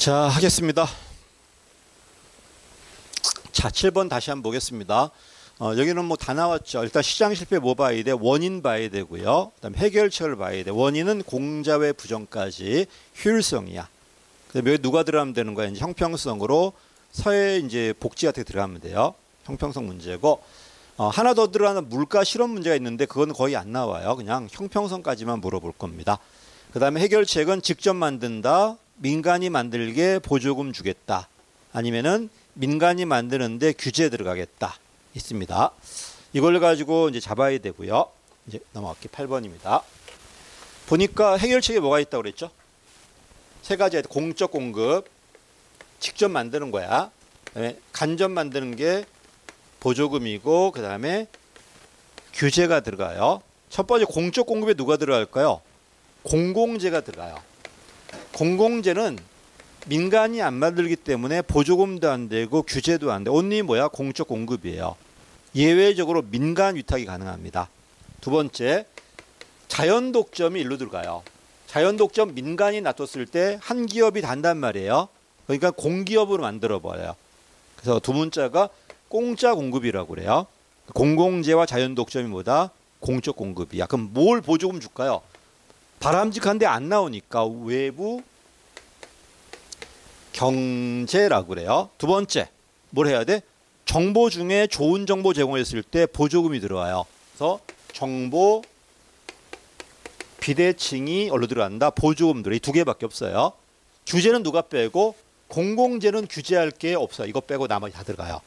자, 하겠습니다. 자, 7번 다시 한번 보겠습니다. 여기는 뭐 다 나왔죠. 일단 시장 실패 뭐 봐야 돼? 원인 봐야 되고요. 그다음 해결책을 봐야 돼. 원인은 공자외 부정까지 효율성이야. 그다음에 여기 누가 들어가면 되는 거야? 이제 형평성으로 사회 이제 복지 같은 게 들어가면 돼요. 형평성 문제고 하나 더 들어가는 물가 실험 문제가 있는데 그건 거의 안 나와요. 그냥 형평성까지만 물어볼 겁니다. 그다음에 해결책은 직접 만든다. 민간이 만들게 보조금 주겠다. 아니면은 민간이 만드는데 규제 들어가겠다. 있습니다. 이걸 가지고 이제 잡아야 되고요. 이제 넘어갈게요. 8번입니다. 보니까 해결책에 뭐가 있다고 그랬죠? 세 가지. 공적 공급, 직접 만드는 거야. 그다음에 간접 만드는 게 보조금이고, 그 다음에 규제가 들어가요. 첫 번째 공적 공급에 누가 들어갈까요? 공공재가 들어가요. 공공재는 민간이 안 만들기 때문에 보조금도 안 되고 규제도 안 돼. 온리 뭐야? 공적 공급이에요. 예외적으로 민간 위탁이 가능합니다. 두 번째, 자연 독점이 일로 들어가요. 자연 독점 민간이 놔뒀을 때 한 기업이 단단 말이에요. 그러니까 공기업으로 만들어 버려요. 그래서 두 문자가 공짜 공급이라고 그래요. 공공재와 자연 독점이 뭐다? 공적 공급이야. 그럼 뭘 보조금 줄까요? 바람직한데 안 나오니까 외부 경제라고 그래요. 두 번째, 뭘 해야 돼? 정보 중에 좋은 정보 제공했을 때 보조금이 들어와요. 그래서 정보 비대칭이 얼로 들어간다. 보조금 들어. 이 두 개밖에 없어요. 규제는 누가 빼고 공공재는 규제할 게 없어요. 이거 빼고 나머지 다 들어가요.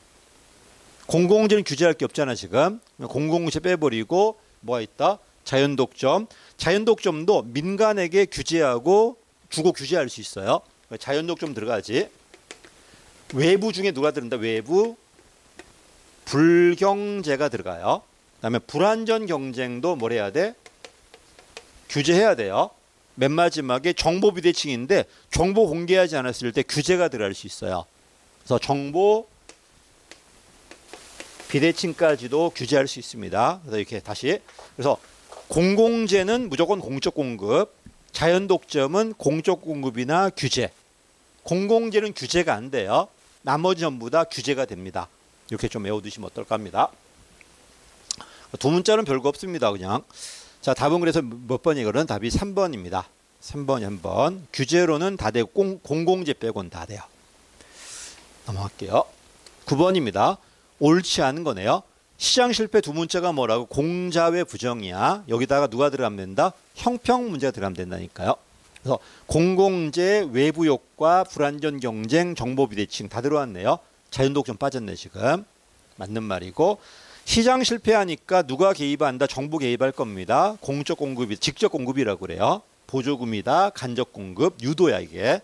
공공재는 규제할 게 없잖아 지금. 공공재 빼버리고 뭐가 있다? 자연 독점. 자연 독점도 민간에게 규제하고 주고 규제할 수 있어요. 자연 독점 들어가지. 외부 중에 누가 들어간다? 외부 불경제가 들어가요. 그다음에 불완전 경쟁도 뭘 해야 돼? 규제해야 돼요. 맨 마지막에 정보 비대칭인데 정보 공개하지 않았을 때 규제가 들어갈 수 있어요. 그래서 정보 비대칭까지도 규제할 수 있습니다. 그래서 이렇게 다시. 그래서 공공재는 무조건 공적 공급, 자연 독점은 공적 공급이나 규제. 공공재는 규제가 안 돼요. 나머지 전부 다 규제가 됩니다. 이렇게 좀 외워두시면 어떨까 합니다. 두 문자는 별거 없습니다. 그냥. 자, 답은 그래서 몇 번이거든? 답이 3번입니다. 3번이 한 번. 규제로는 다 되고 공공재 빼고는 다 돼요. 넘어갈게요. 9번입니다. 옳지 않은 거네요. 시장 실패 두 문자가 뭐라고? 공자외 부정이야. 여기다가 누가 들어가면 된다? 형평 문제가 들어가면 된다니까요. 그래서 공공재, 외부 효과, 불완전 경쟁, 정보 비대칭 다 들어왔네요. 자연독 좀 빠졌네 지금. 맞는 말이고. 시장 실패하니까 누가 개입한다? 정부 개입할 겁니다. 공적 공급이 직접 공급이라고 그래요. 보조금이다. 간접 공급, 유도야 이게.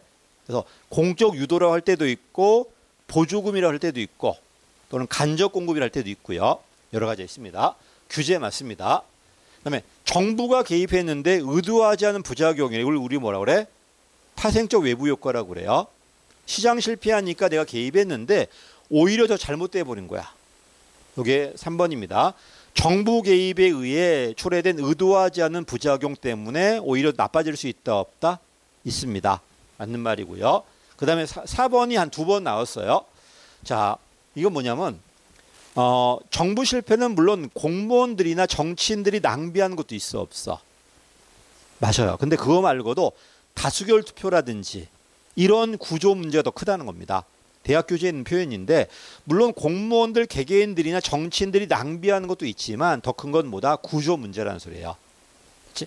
그래서 공적 유도라고 할 때도 있고 보조금이라고 할 때도 있고 또는 간접 공급이라 할 때도 있고요. 여러 가지 있습니다. 규제 맞습니다. 그다음에 정부가 개입했는데 의도하지 않은 부작용, 이걸 우리 뭐라 그래? 파생적 외부 효과라고 그래요. 시장 실패하니까 내가 개입했는데 오히려 더 잘못돼 버린 거야. 이게 3번입니다. 정부 개입에 의해 초래된 의도하지 않은 부작용 때문에 오히려 나빠질 수 있다 없다? 있습니다. 맞는 말이고요. 그다음에 4번이 한 두 번 나왔어요. 자, 이건 뭐냐면 정부 실패는 물론 공무원들이나 정치인들이 낭비한 것도 있어 없어? 맞아요. 근데 그거 말고도 다수결 투표라든지 이런 구조 문제가 더 크다는 겁니다. 대학 교재에 있는 표현인데 물론 공무원들 개개인들이나 정치인들이 낭비하는 것도 있지만 더 큰 건 뭐다? 구조 문제라는 소리예요. 그치?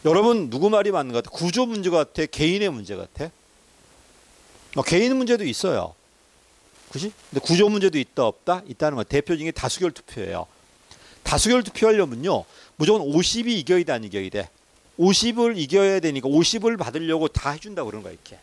여러분 누구 말이 맞는 것 같아? 구조 문제 같아? 개인의 문제 같아? 개인 문제도 있어요. 그치? 근데 구조 문제도 있다 없다? 있다는 거. 대표적인 게 다수결 투표예요. 다수결 투표하려면요 무조건 50이 이겨야 돼, 안 이겨야 돼? 50을 이겨야 되니까 50을 받으려고 다 해준다고 그러는 거야 이렇게.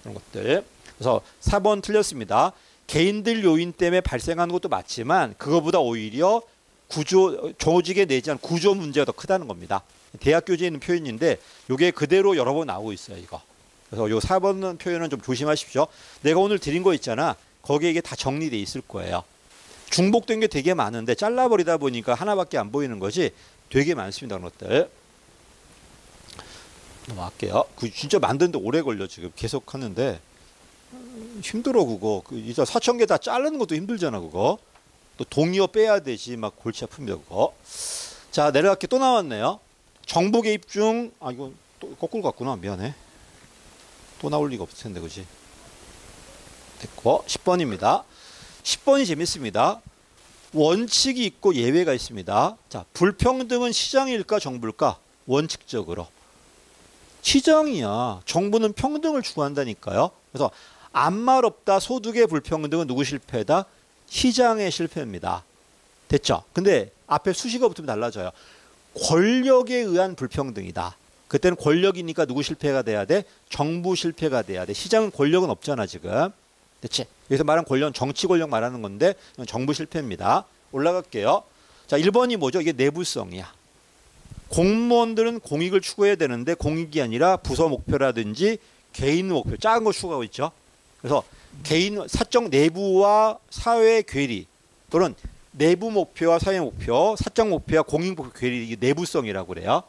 그런 것들. 그래서 4번 틀렸습니다. 개인들 요인 때문에 발생하는 것도 맞지만 그거보다 오히려 구조, 조직에 내재한 구조 문제가 더 크다는 겁니다. 대학 교재에 있는 표현인데 이게 그대로 여러 번 나오고 있어요. 이거. 그래서 요 4번 표현은 좀 조심하십시오. 내가 오늘 드린 거 있잖아. 거기에 이게 다 정리돼 있을 거예요. 중복된 게 되게 많은데 잘라버리다 보니까 하나밖에 안 보이는 거지 되게 많습니다. 그런 것들. 넘어갈게요. 그 진짜 만드는데 오래 걸려 지금 계속 하는데 힘들어 그거. 이제 4,000개 다 자르는 것도 힘들잖아 그거. 또 동의어 빼야 되지 막 골치 아픕니다 그거. 자 내려갈게. 또 나왔네요. 정부 개입 중 이거 또 거꾸로 갔구나. 미안해. 또 나올 리가 없을 텐데 그지. 됐고 10번입니다. 10번이 재밌습니다. 원칙이 있고 예외가 있습니다. 자, 불평등은 시장일까 정부일까? 원칙적으로 시장이야. 정부는 평등을 추구한다니까요. 그래서 아무 말 없다 소득의 불평등은 누구 실패다? 시장의 실패입니다. 됐죠? 근데 앞에 수식어 붙으면 달라져요. 권력에 의한 불평등이다. 그때는 권력이니까 누구 실패가 돼야 돼? 정부 실패가 돼야 돼. 시장은 권력은 없잖아 지금. 됐지? 여기서 말하는 권력은 정치 권력 말하는 건데 정부 실패입니다. 올라갈게요. 자, 1번이 뭐죠? 이게 내부성이야. 공무원들은 공익을 추구해야 되는데 공익이 아니라 부서 목표라든지 개인 목표, 작은 거 추구하고 있죠. 그래서 개인 사적 내부와 사회 괴리 또는 내부 목표와 사회 목표, 사적 목표와 공익 목표 괴리, 이게 내부성이라고 그래요.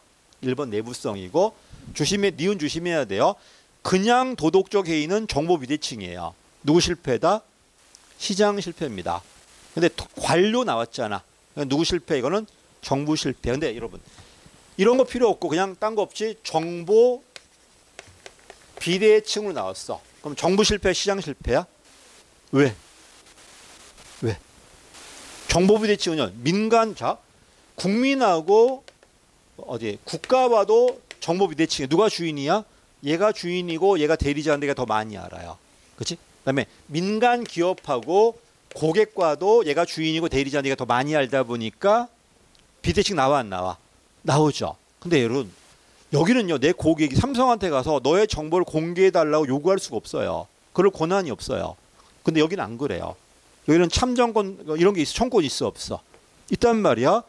1번 내부성이고 니은 조심해야 돼요. 그냥 도덕적 해이는 정보 비대칭이에요. 누구 실패다? 시장 실패입니다. 근데 관료 나왔잖아. 누구 실패? 이거는 정부 실패. 근데 여러분 이런 거 필요 없고 그냥 딴 거 없이 정보 비대칭으로 나왔어. 그럼 정부 실패, 시장 실패야? 왜? 정보 비대칭은요. 민간자 국민하고 국가와도 정보 비대칭이야. 누가 주인이야? 얘가 주인이고 얘가 대리자인데 얘가 더 많이 알아요. 그렇지? 그다음에 민간 기업하고 고객과도 얘가 주인이고 대리자인데 얘가 더 많이 알다 보니까 비대칭 나와 안 나와? 나오죠. 근데 여러분 여기는요. 내 고객이 삼성한테 가서 너의 정보를 공개해달라고 요구할 수가 없어요. 그럴 권한이 없어요. 근데 여기는 안 그래요. 여기는 참정권 이런 게 있어. 청구권 있어 없어? 있단 말이야.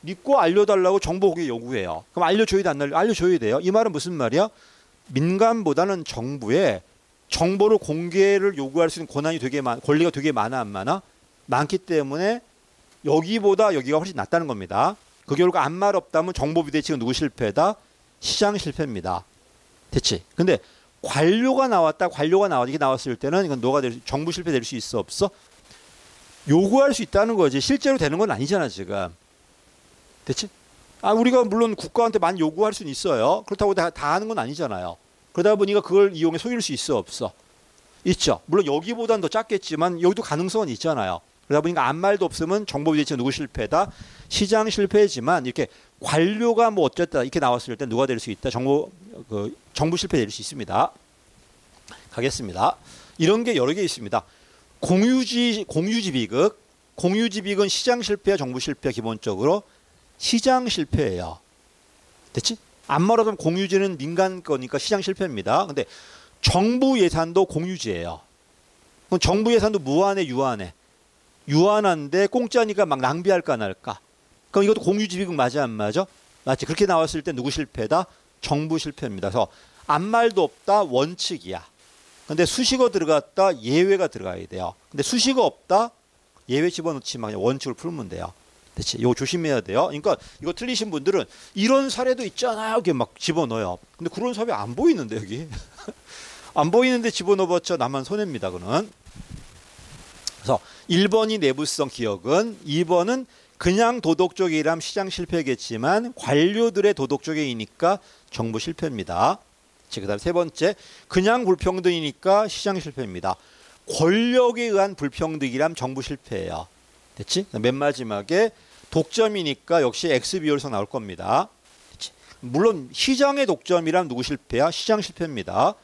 믿고 알려달라고 정보 고객이 요구해요. 그럼 알려줘야 돼 안 알려줘야 돼요. 이 말은 무슨 말이야? 민간보다는 정부에 정보를 공개를 요구할 수 있는 권한이 권리가 되게 많아 안 많아? 많기 때문에 여기보다 여기가 훨씬 낫다는 겁니다. 그 결과 아무 말 없다면 정보 비대칭은 누구 실패다? 시장 실패입니다. 됐지? 근데 관료가 나왔다 이게 나왔을 때는 이건 정부 실패 될 수 있어 없어? 요구할 수 있다는 거지. 실제로 되는 건 아니잖아 지금. 됐지? 우리가 물론 국가한테 많이 요구할 수는 있어요. 그렇다고 다 하는 건 아니잖아요. 그러다 보니까 그걸 이용해 속일 수 있어 없어? 있죠. 물론 여기보다는 더 작겠지만 여기도 가능성은 있잖아요. 그러다 보니까 아무 말도 없으면 정보 비대칭 누구 실패다? 시장 실패지만 이렇게 관료가 뭐 어쨌다 이렇게 나왔을 때 누가 될 수 있다? 정부 실패 될 수 있습니다. 가겠습니다. 이런 게 여러 개 있습니다. 공유지 비극. 공유지 비극은 시장 실패야 정부 실패야 기본적으로? 시장 실패예요. 됐지? 안 말하자면 공유지는 민간 거니까 시장 실패입니다. 근데 정부 예산도 공유지예요. 그럼 정부 예산도 무한해 유한해? 유한한데 공짜니까 막 낭비할까 안 할까? 그럼 이것도 공유지 비극 맞아 안 맞아? 맞지? 그렇게 나왔을 때 누구 실패다? 정부 실패입니다. 그래서 아무 말도 없다 원칙이야. 근데 수식어 들어갔다 예외가 들어가야 돼요. 근데 수식어 없다 예외 집어넣지만 그냥 원칙을 풀면 돼요. 대체 이거 조심해야 돼요. 그러니까 이거 틀리신 분들은 이런 사례도 있잖아요. 이렇게 막 집어넣어요. 근데 그런 사례 안 보이는데 여기. 안 보이는데 집어넣어봤자 나만 손해입니다. 그는. 그래서 1번이 내부성 기억은 2번은 그냥 도덕적 해이라면 시장 실패겠지만 관료들의 도덕적 해이니까 정부 실패입니다. 그 다음 세 번째 그냥 불평등이니까 시장 실패입니다. 권력에 의한 불평등이라면 정부 실패예요. 됐지? 맨 마지막에 독점이니까 역시 X 비율성 나올 겁니다. 됐지? 물론 시장의 독점이란 누구 실패야? 시장 실패입니다.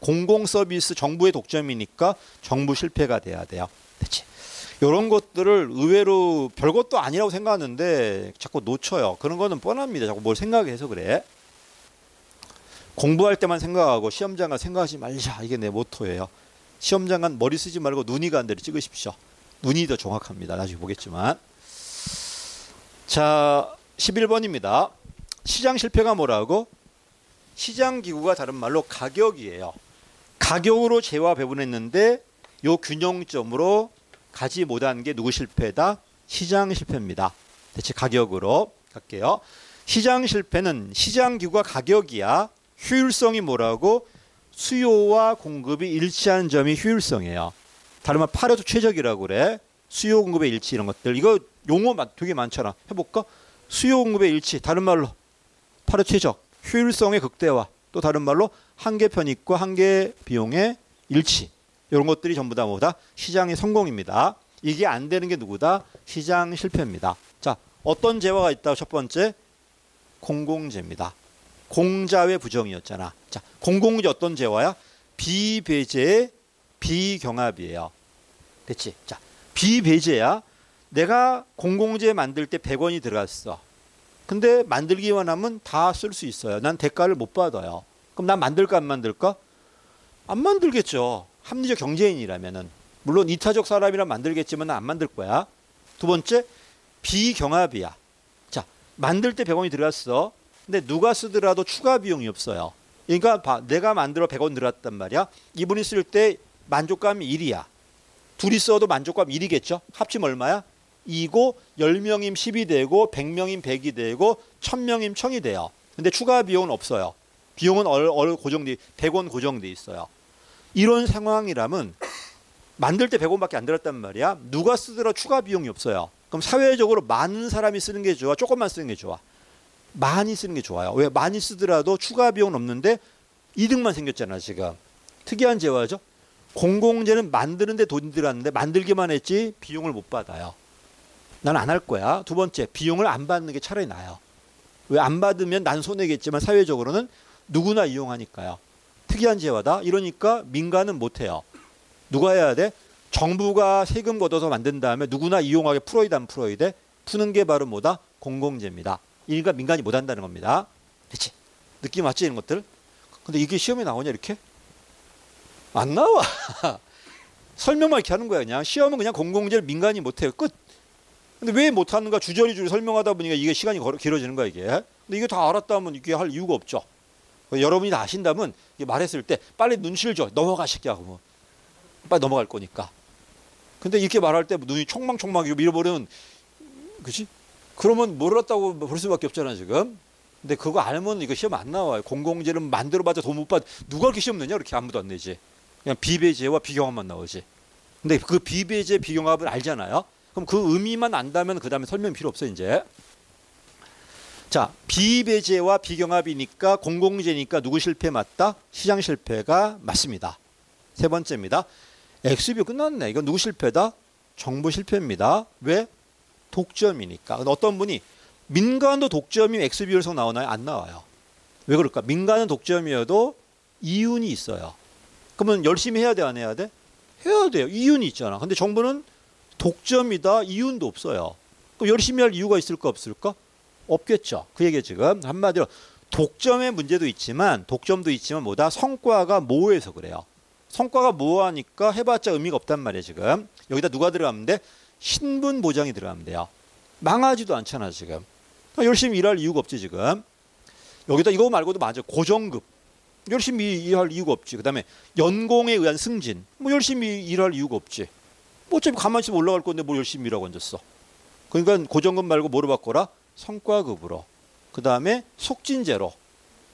공공 서비스 정부의 독점이니까 정부 실패가 돼야 돼요. 됐지? 이런 것들을 의외로 별것도 아니라고 생각하는데 자꾸 놓쳐요. 그런 거는 뻔합니다. 자꾸 뭘 생각해서 그래. 공부할 때만 생각하고 시험장관 생각하지 말자. 이게 내 모토예요. 시험장관 머리 쓰지 말고 눈이 가는 대로 찍으십시오. 눈이 더 정확합니다. 나중에 보겠지만. 자, 11번입니다. 시장 실패가 뭐라고? 시장기구가 다른 말로 가격이에요. 가격으로 재화 배분했는데 요 균형점으로 가지 못한 게 누구 실패다? 시장 실패입니다. 대체 가격으로 갈게요. 시장 실패는 시장기구가 가격이야. 효율성이 뭐라고? 수요와 공급이 일치하는 점이 효율성이에요. 다른 말 파레토 최적이라고 그래. 수요 공급의 일치 이런 것들. 이거 용어 되게 많잖아. 해볼까? 수요 공급의 일치. 다른 말로 파레토 최적. 효율성의 극대화. 또 다른 말로 한계 편익과 한계 비용의 일치. 이런 것들이 전부 다 뭐다? 시장의 성공입니다. 이게 안 되는 게 누구다? 시장 실패입니다. 자, 어떤 재화가 있다? 첫 번째, 공공재입니다. 공자의 부정이었잖아. 자, 공공재 어떤 재화야? 비배제의 비경합이에요. 됐지? 자, 비배제야. 내가 공공재 만들 때 100원이 들어갔어. 근데 만들기만 하면 다 쓸 수 있어요. 난 대가를 못 받아요. 그럼 난 만들까 안 만들까? 안 만들겠죠. 합리적 경제인이라면은. 물론 이타적 사람이라 만들겠지만 안 만들 거야. 두 번째, 비경합이야. 자, 만들 때 100원이 들어갔어. 근데 누가 쓰더라도 추가 비용이 없어요. 그러니까 내가 만들어 100원 들어갔단 말이야. 이분이 쓸 때 만족감이 1이야. 둘이 써도 만족감 1이겠죠. 합치면 얼마야? 2고 10명이면 10이 되고 100명이면 100이 되고 1000명이면 1000이 돼요. 근데 추가 비용은 없어요. 비용은 고정돼 100원 고정돼 있어요. 이런 상황이라면 만들 때 100원밖에 안 들었단 말이야. 누가 쓰더라도 추가 비용이 없어요. 그럼 사회적으로 많은 사람이 쓰는 게 좋아? 조금만 쓰는 게 좋아? 많이 쓰는 게 좋아요. 왜? 많이 쓰더라도 추가 비용은 없는데 이득만 생겼잖아 지금. 특이한 재화죠. 공공재는 만드는데 돈이 들어갔는데 만들기만 했지 비용을 못 받아요. 난 안 할 거야. 두 번째, 비용을 안 받는 게 차라리 나아요. 왜? 안 받으면 난 손해겠지만 사회적으로는 누구나 이용하니까요. 특이한 재화다. 이러니까 민간은 못해요. 누가 해야 돼? 정부가 세금 걷어서 만든 다음에 누구나 이용하게 풀어야 돼, 안 풀어야 돼? 푸는 게 바로 뭐다? 공공재입니다. 그러니까 민간이 못한다는 겁니다. 그치? 느낌 맞지 이런 것들? 근데 이게 시험에 나오냐 이렇게? 안 나와. 설명만 이렇게 하는 거야 그냥. 시험은 그냥 공공재를 민간이 못해요. 끝. 근데 왜 못하는가 주저리 설명하다 보니까 이게 시간이 길어지는 거야 이게. 근데 이게 다 알았다면 이게 할 이유가 없죠. 여러분이 다 아신다면 말했을 때 빨리 눈치를 줘. 넘어가 새끼야. 그러면 빨리 넘어갈 거니까. 근데 이렇게 말할 때 눈이 총망총망 밀어버리면 그치? 그러면 몰랐다고 볼 수밖에 없잖아 지금. 근데 그거 알면 이거 시험 안 나와요. 공공재를 만들어봤자 돈 못 받. 누가 이렇게 시험 내냐? 이렇게 아무도 안 내지. 그냥 비배제와 비경합만 나오지. 근데 그 비배제 비경합을 알잖아요. 그럼 그 의미만 안다면 그 다음에 설명 필요 없어 이제. 자, 비배제와 비경합이니까 공공재니까 누구 실패 맞다? 시장 실패가 맞습니다. 세 번째입니다. 엑스비오 끝났네. 이건 누구 실패다? 정부 실패입니다. 왜? 독점이니까. 어떤 분이 민간도 독점이면 엑스비오에서 나오나요? 안 나와요. 왜 그럴까? 민간은 독점이어도 이윤이 있어요. 그러면 열심히 해야 돼, 안 해야 돼? 해야 돼요. 이윤이 있잖아. 근데 정부는 독점이다, 이윤도 없어요. 그럼 열심히 할 이유가 있을까 없을까? 없겠죠. 그 얘기 지금 한마디로 독점의 문제도 있지만 독점도 있지만 뭐다? 성과가 모호해서 그래요. 성과가 모호하니까 해봤자 의미가 없단 말이에요 지금. 여기다 누가 들어가면 돼? 신분 보장이 들어가면 돼요. 망하지도 않잖아 지금. 열심히 일할 이유가 없지 지금. 여기다 이거 말고도 맞아. 고정급. 열심히 일할 이유가 없지. 그 다음에 연공에 의한 승진. 뭐 열심히 일할 이유가 없지. 뭐 어차피 가만히 있으면 올라갈 건데 뭘 열심히 일하고 앉았어. 그러니까 고정급 말고 뭐로 바꿔라? 성과급으로. 그 다음에 속진제로.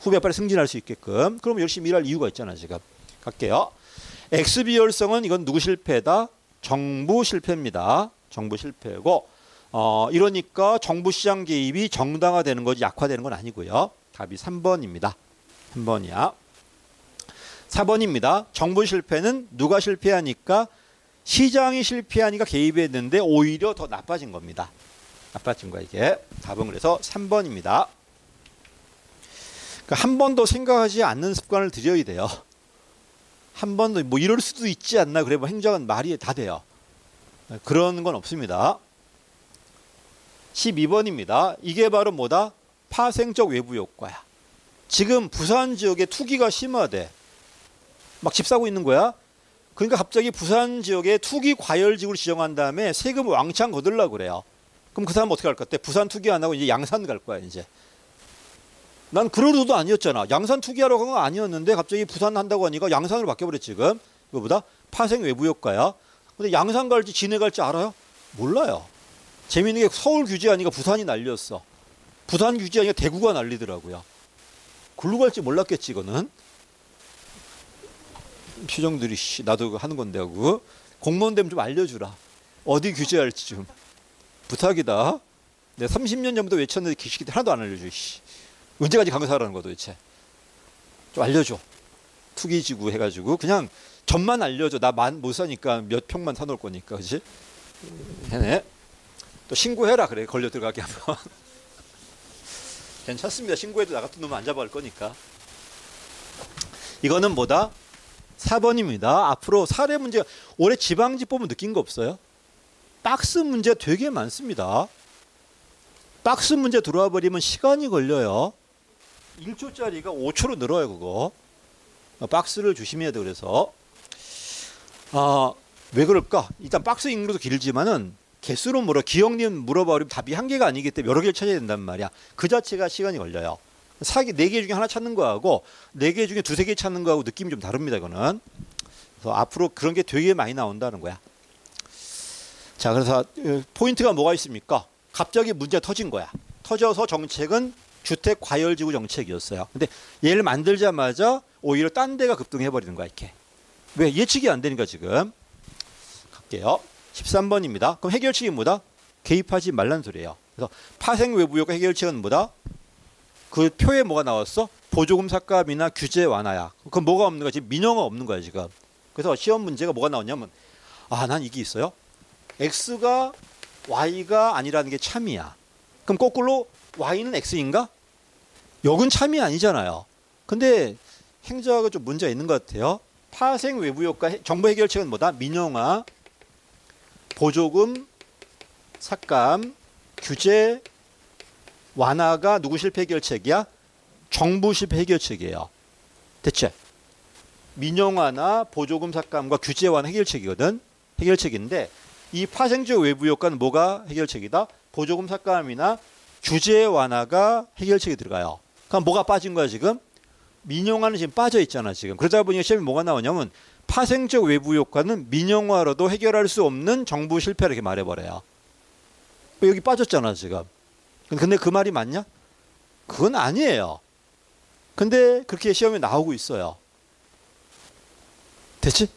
후배 빨리 승진할 수 있게끔. 그럼 열심히 일할 이유가 있잖아 지금. 갈게요. 엑스비열성은 이건 누구 실패다? 정부 실패입니다. 정부 실패고 이러니까 정부 시장 개입이 정당화되는 거지 약화되는 건 아니고요. 답이 3번입니다. 3번이야. 4번입니다. 정부 실패는 누가 실패하니까 시장이 실패하니까 개입했는데 오히려 더 나빠진 겁니다. 나빠진 거야 이게. 답은 그래서 3번입니다. 그러니까 한 번 더 생각하지 않는 습관을 들여야 돼요. 한 번 더 뭐 이럴 수도 있지 않나 그래 뭐 행정은 말이 다 돼요. 그런 건 없습니다. 12번입니다. 이게 바로 뭐다? 파생적 외부 효과야. 지금 부산 지역에 투기가 심하대. 막 집 사고 있는 거야. 그러니까 갑자기 부산 지역에 투기 과열지구를 지정한 다음에 세금 왕창 거들려고 그래요. 그럼 그 사람 어떻게 할 것 같아? 부산 투기 안 하고 이제 양산 갈 거야 이제. 난 그럴 의도 아니었잖아. 양산 투기하러 간 건 아니었는데 갑자기 부산 한다고 하니까 양산으로 바뀌어버렸지 지금. 이거보다 파생 외부 효과야. 근데 양산 갈지 진해 갈지 알아요? 몰라요. 재미있는 게 서울 규제하니까 부산이 난리였어. 부산 규제하니까 대구가 난리더라고요. 글로 갈지 몰랐겠지 이거는. 표정들이 나도 하는 건데 하고 공무원 되면 좀 알려주라. 어디 규제할지 좀 부탁이다. 내가 30년 전부터 외쳤는데 기식이 하나도 안 알려줘. 언제까지 강사하라는 거야 도대체. 좀 알려줘. 투기지구 해가지고 그냥 점만 알려줘. 나 못 사니까 몇 평만 사놓을 거니까. 그치? 해네. 또 신고해라 그래. 걸려 들어가게 하면. 괜찮습니다. 신고해도 나 같은 놈은 안 잡아갈 거니까. 이거는 뭐다? 4번입니다. 앞으로 사례 문제, 올해 지방직 보면 느낀 거 없어요? 박스 문제 되게 많습니다. 박스 문제 들어와 버리면 시간이 걸려요. 1초짜리가 5초로 늘어요, 그거. 박스를 조심해야 돼, 그래서. 왜 그럴까? 일단 박스 읽는 것도 길지만은 개수로 기억님 물어버리면 답이 한 개가 아니기 때문에 여러 개를 찾아야 된단 말이야. 그 자체가 시간이 걸려요. 4개 중에 하나 찾는 거하고 4개 중에 2-3개 찾는 거하고 느낌이 좀 다릅니다, 이거는. 그래서 앞으로 그런 게 되게 많이 나온다는 거야. 자, 그래서 포인트가 뭐가 있습니까? 갑자기 문제가 터진 거야. 터져서 정책은 주택 과열지구 정책이었어요. 근데 얘를 만들자마자 오히려 딴 데가 급등해버리는 거야, 이렇게. 왜? 예측이 안 되니까 지금. 갈게요. 13번입니다. 그럼 해결책이 뭐다? 개입하지 말란 소리예요. 그래서 파생 외부 효과 해결책은 뭐다? 그 표에 뭐가 나왔어? 보조금 삭감이나 규제 완화야. 그럼 뭐가 없는 거야? 지금 민영화 없는 거야, 지금. 그래서 시험 문제가 뭐가 나왔냐면, 난 이게 있어요. X가 Y가 아니라는 게 참이야. 그럼 거꾸로 Y는 X인가? 역은 참이 아니잖아요. 근데 행자가 좀 문제가 있는 것 같아요. 파생 외부 효과 정부 해결책은 뭐다? 민영화, 보조금, 삭감, 규제, 완화가 누구 실패 해결책이야? 정부 실패 해결책이에요. 대체 민영화나 보조금 삭감과 규제 완화 해결책이거든. 해결책인데 이 파생적 외부 효과는 뭐가 해결책이다? 보조금 삭감이나 규제 완화가 해결책이 들어가요. 그럼 뭐가 빠진 거야 지금? 민영화는 지금 빠져 있잖아 지금. 그러다 보니까 시험에 뭐가 나오냐면 파생적 외부 효과는 민영화로도 해결할 수 없는 정부 실패를 이렇게 말해버려요. 여기 빠졌잖아 지금. 근데 그 말이 맞냐? 그건 아니에요. 근데 그렇게 시험에 나오고 있어요. 됐지?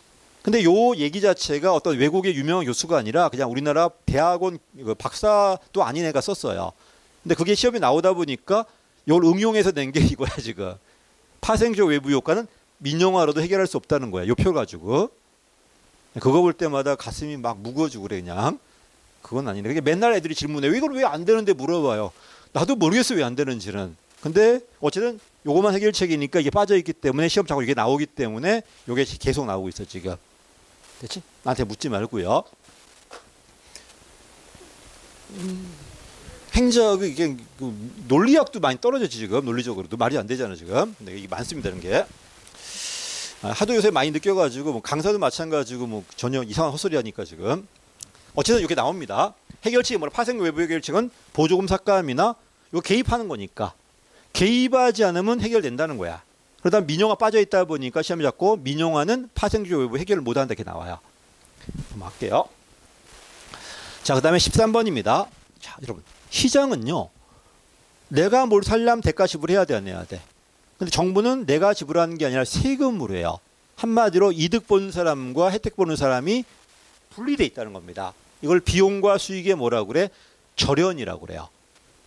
근데 요 얘기 자체가 어떤 외국의 유명한 교수가 아니라 그냥 우리나라 대학원 박사도 아닌 애가 썼어요. 근데 그게 시험에 나오다 보니까 이걸 응용해서 낸 게 이거야 지금. 파생적 외부 효과는 민영화로도 해결할 수 없다는 거야. 요 표 가지고. 그거 볼 때마다 가슴이 막 무거워지고 그래 그냥. 그건 아니네. 그게 맨날 애들이 질문해. 이걸 왜 안 되는데 물어봐요. 나도 모르겠어 왜 안 되는지는. 근데 어쨌든 요거만 해결책이니까 이게 빠져있기 때문에 시험 자꾸 이게 나오기 때문에 요게 계속 나오고 있어 지금. 됐지? 나한테 묻지 말고요. 행적 이게 논리학도 많이 떨어졌지 지금. 논리적으로도 말이 안 되잖아 지금. 근데 이게 많습니다 이런 게. 하도 요새 많이 느껴가지고 강사도 마찬가지고 전혀 이상한 헛소리 하니까 지금. 어쨌든 이렇게 나옵니다. 해결책이 뭐라? 파생 외부 해결책은 보조금 삭감이나 이거 개입하는 거니까 개입하지 않으면 해결된다는 거야. 그러다 민영화 빠져있다 보니까 시험에 자꾸 민영화는 파생적 외부 해결을 못한다 이렇게 나와요. 한번 할게요. 자, 그 다음에 13번입니다. 자, 여러분 시장은요 내가 뭘 살려면 대가 지불해야 돼 안 해야 돼? 근데 정부는 내가 지불하는 게 아니라 세금으로 해요. 한마디로 이득 보는 사람과 혜택 보는 사람이 분리돼 있다는 겁니다. 이걸 비용과 수익에 뭐라고 그래? 절연이라고 그래요.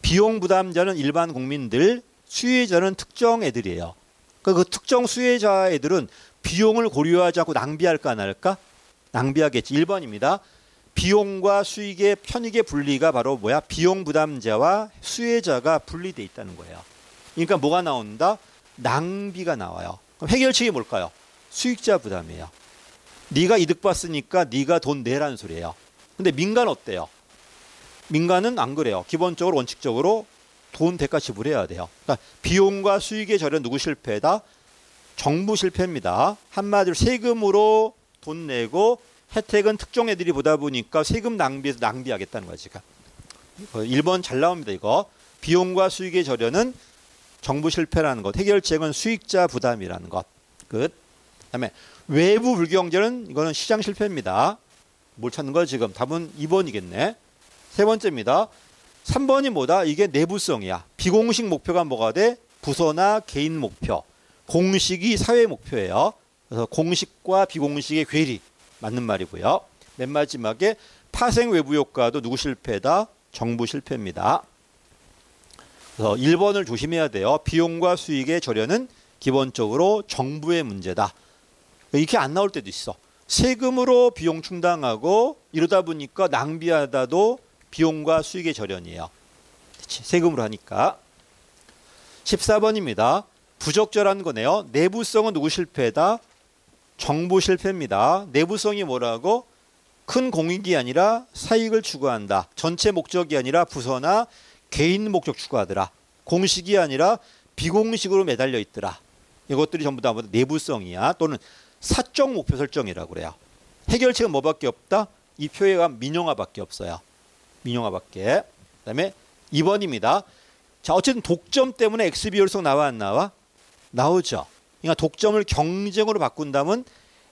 비용 부담자는 일반 국민들, 수혜자는 특정 애들이에요. 그 특정 수혜자 애들은 비용을 고려하지 않고 낭비할까 안 할까? 낭비하겠지. 1번입니다. 비용과 수익의 편익의 분리가 바로 뭐야? 비용 부담자와 수혜자가 분리돼 있다는 거예요. 그러니까 뭐가 나온다? 낭비가 나와요. 그럼 해결책이 뭘까요? 수익자 부담이에요. 네가 이득 봤으니까 네가 돈 내라는 소리예요. 근데 민간 어때요? 민간은 안 그래요. 기본적으로 원칙적으로 돈 대가 지불해야 돼요. 그러니까 비용과 수익의 절연 누구 실패다? 정부 실패입니다. 한마디로 세금으로 돈 내고 혜택은 특정 애들이 보다 보니까 세금 낭비해서 낭비하겠다는 거야 지금. 1번 잘 나옵니다 이거. 비용과 수익의 절연은 정부 실패라는 것. 해결책은 수익자 부담이라는 것. 끝. 그다음에 외부 불경제는 이거는 시장 실패입니다. 뭘 찾는 거야 지금? 답은 2번이겠네. 세 번째입니다. 3번이 뭐다? 이게 내부성이야. 비공식 목표가 뭐가 돼? 부서나 개인 목표. 공식이 사회 목표예요. 그래서 공식과 비공식의 괴리 맞는 말이고요. 맨 마지막에 파생 외부 효과도 누구 실패다? 정부 실패입니다. 그래서 1번을 조심해야 돼요. 비용과 수익의 절연은 기본적으로 정부의 문제다. 이렇게 안 나올 때도 있어. 세금으로 비용 충당하고 이러다 보니까 낭비하다도 비용과 수익의 절연이에요. 그치? 세금으로 하니까. 14번입니다. 부적절한 거네요. 내부성은 누구 실패다? 정부 실패입니다. 내부성이 뭐라고? 큰 공익이 아니라 사익을 추구한다. 전체 목적이 아니라 부서나 개인 목적 추구하더라. 공식이 아니라 비공식으로 매달려 있더라. 이것들이 전부 다 내부성이야. 또는 사적 목표 설정이라고 그래요. 해결책은 뭐밖에 없다? 이 표현가 민영화밖에 없어요. 민영화밖에. 그다음에 2번입니다. 자, 어쨌든 독점 때문에 X 비율성 나와 안 나와? 나오죠. 그러니까 독점을 경쟁으로 바꾼다면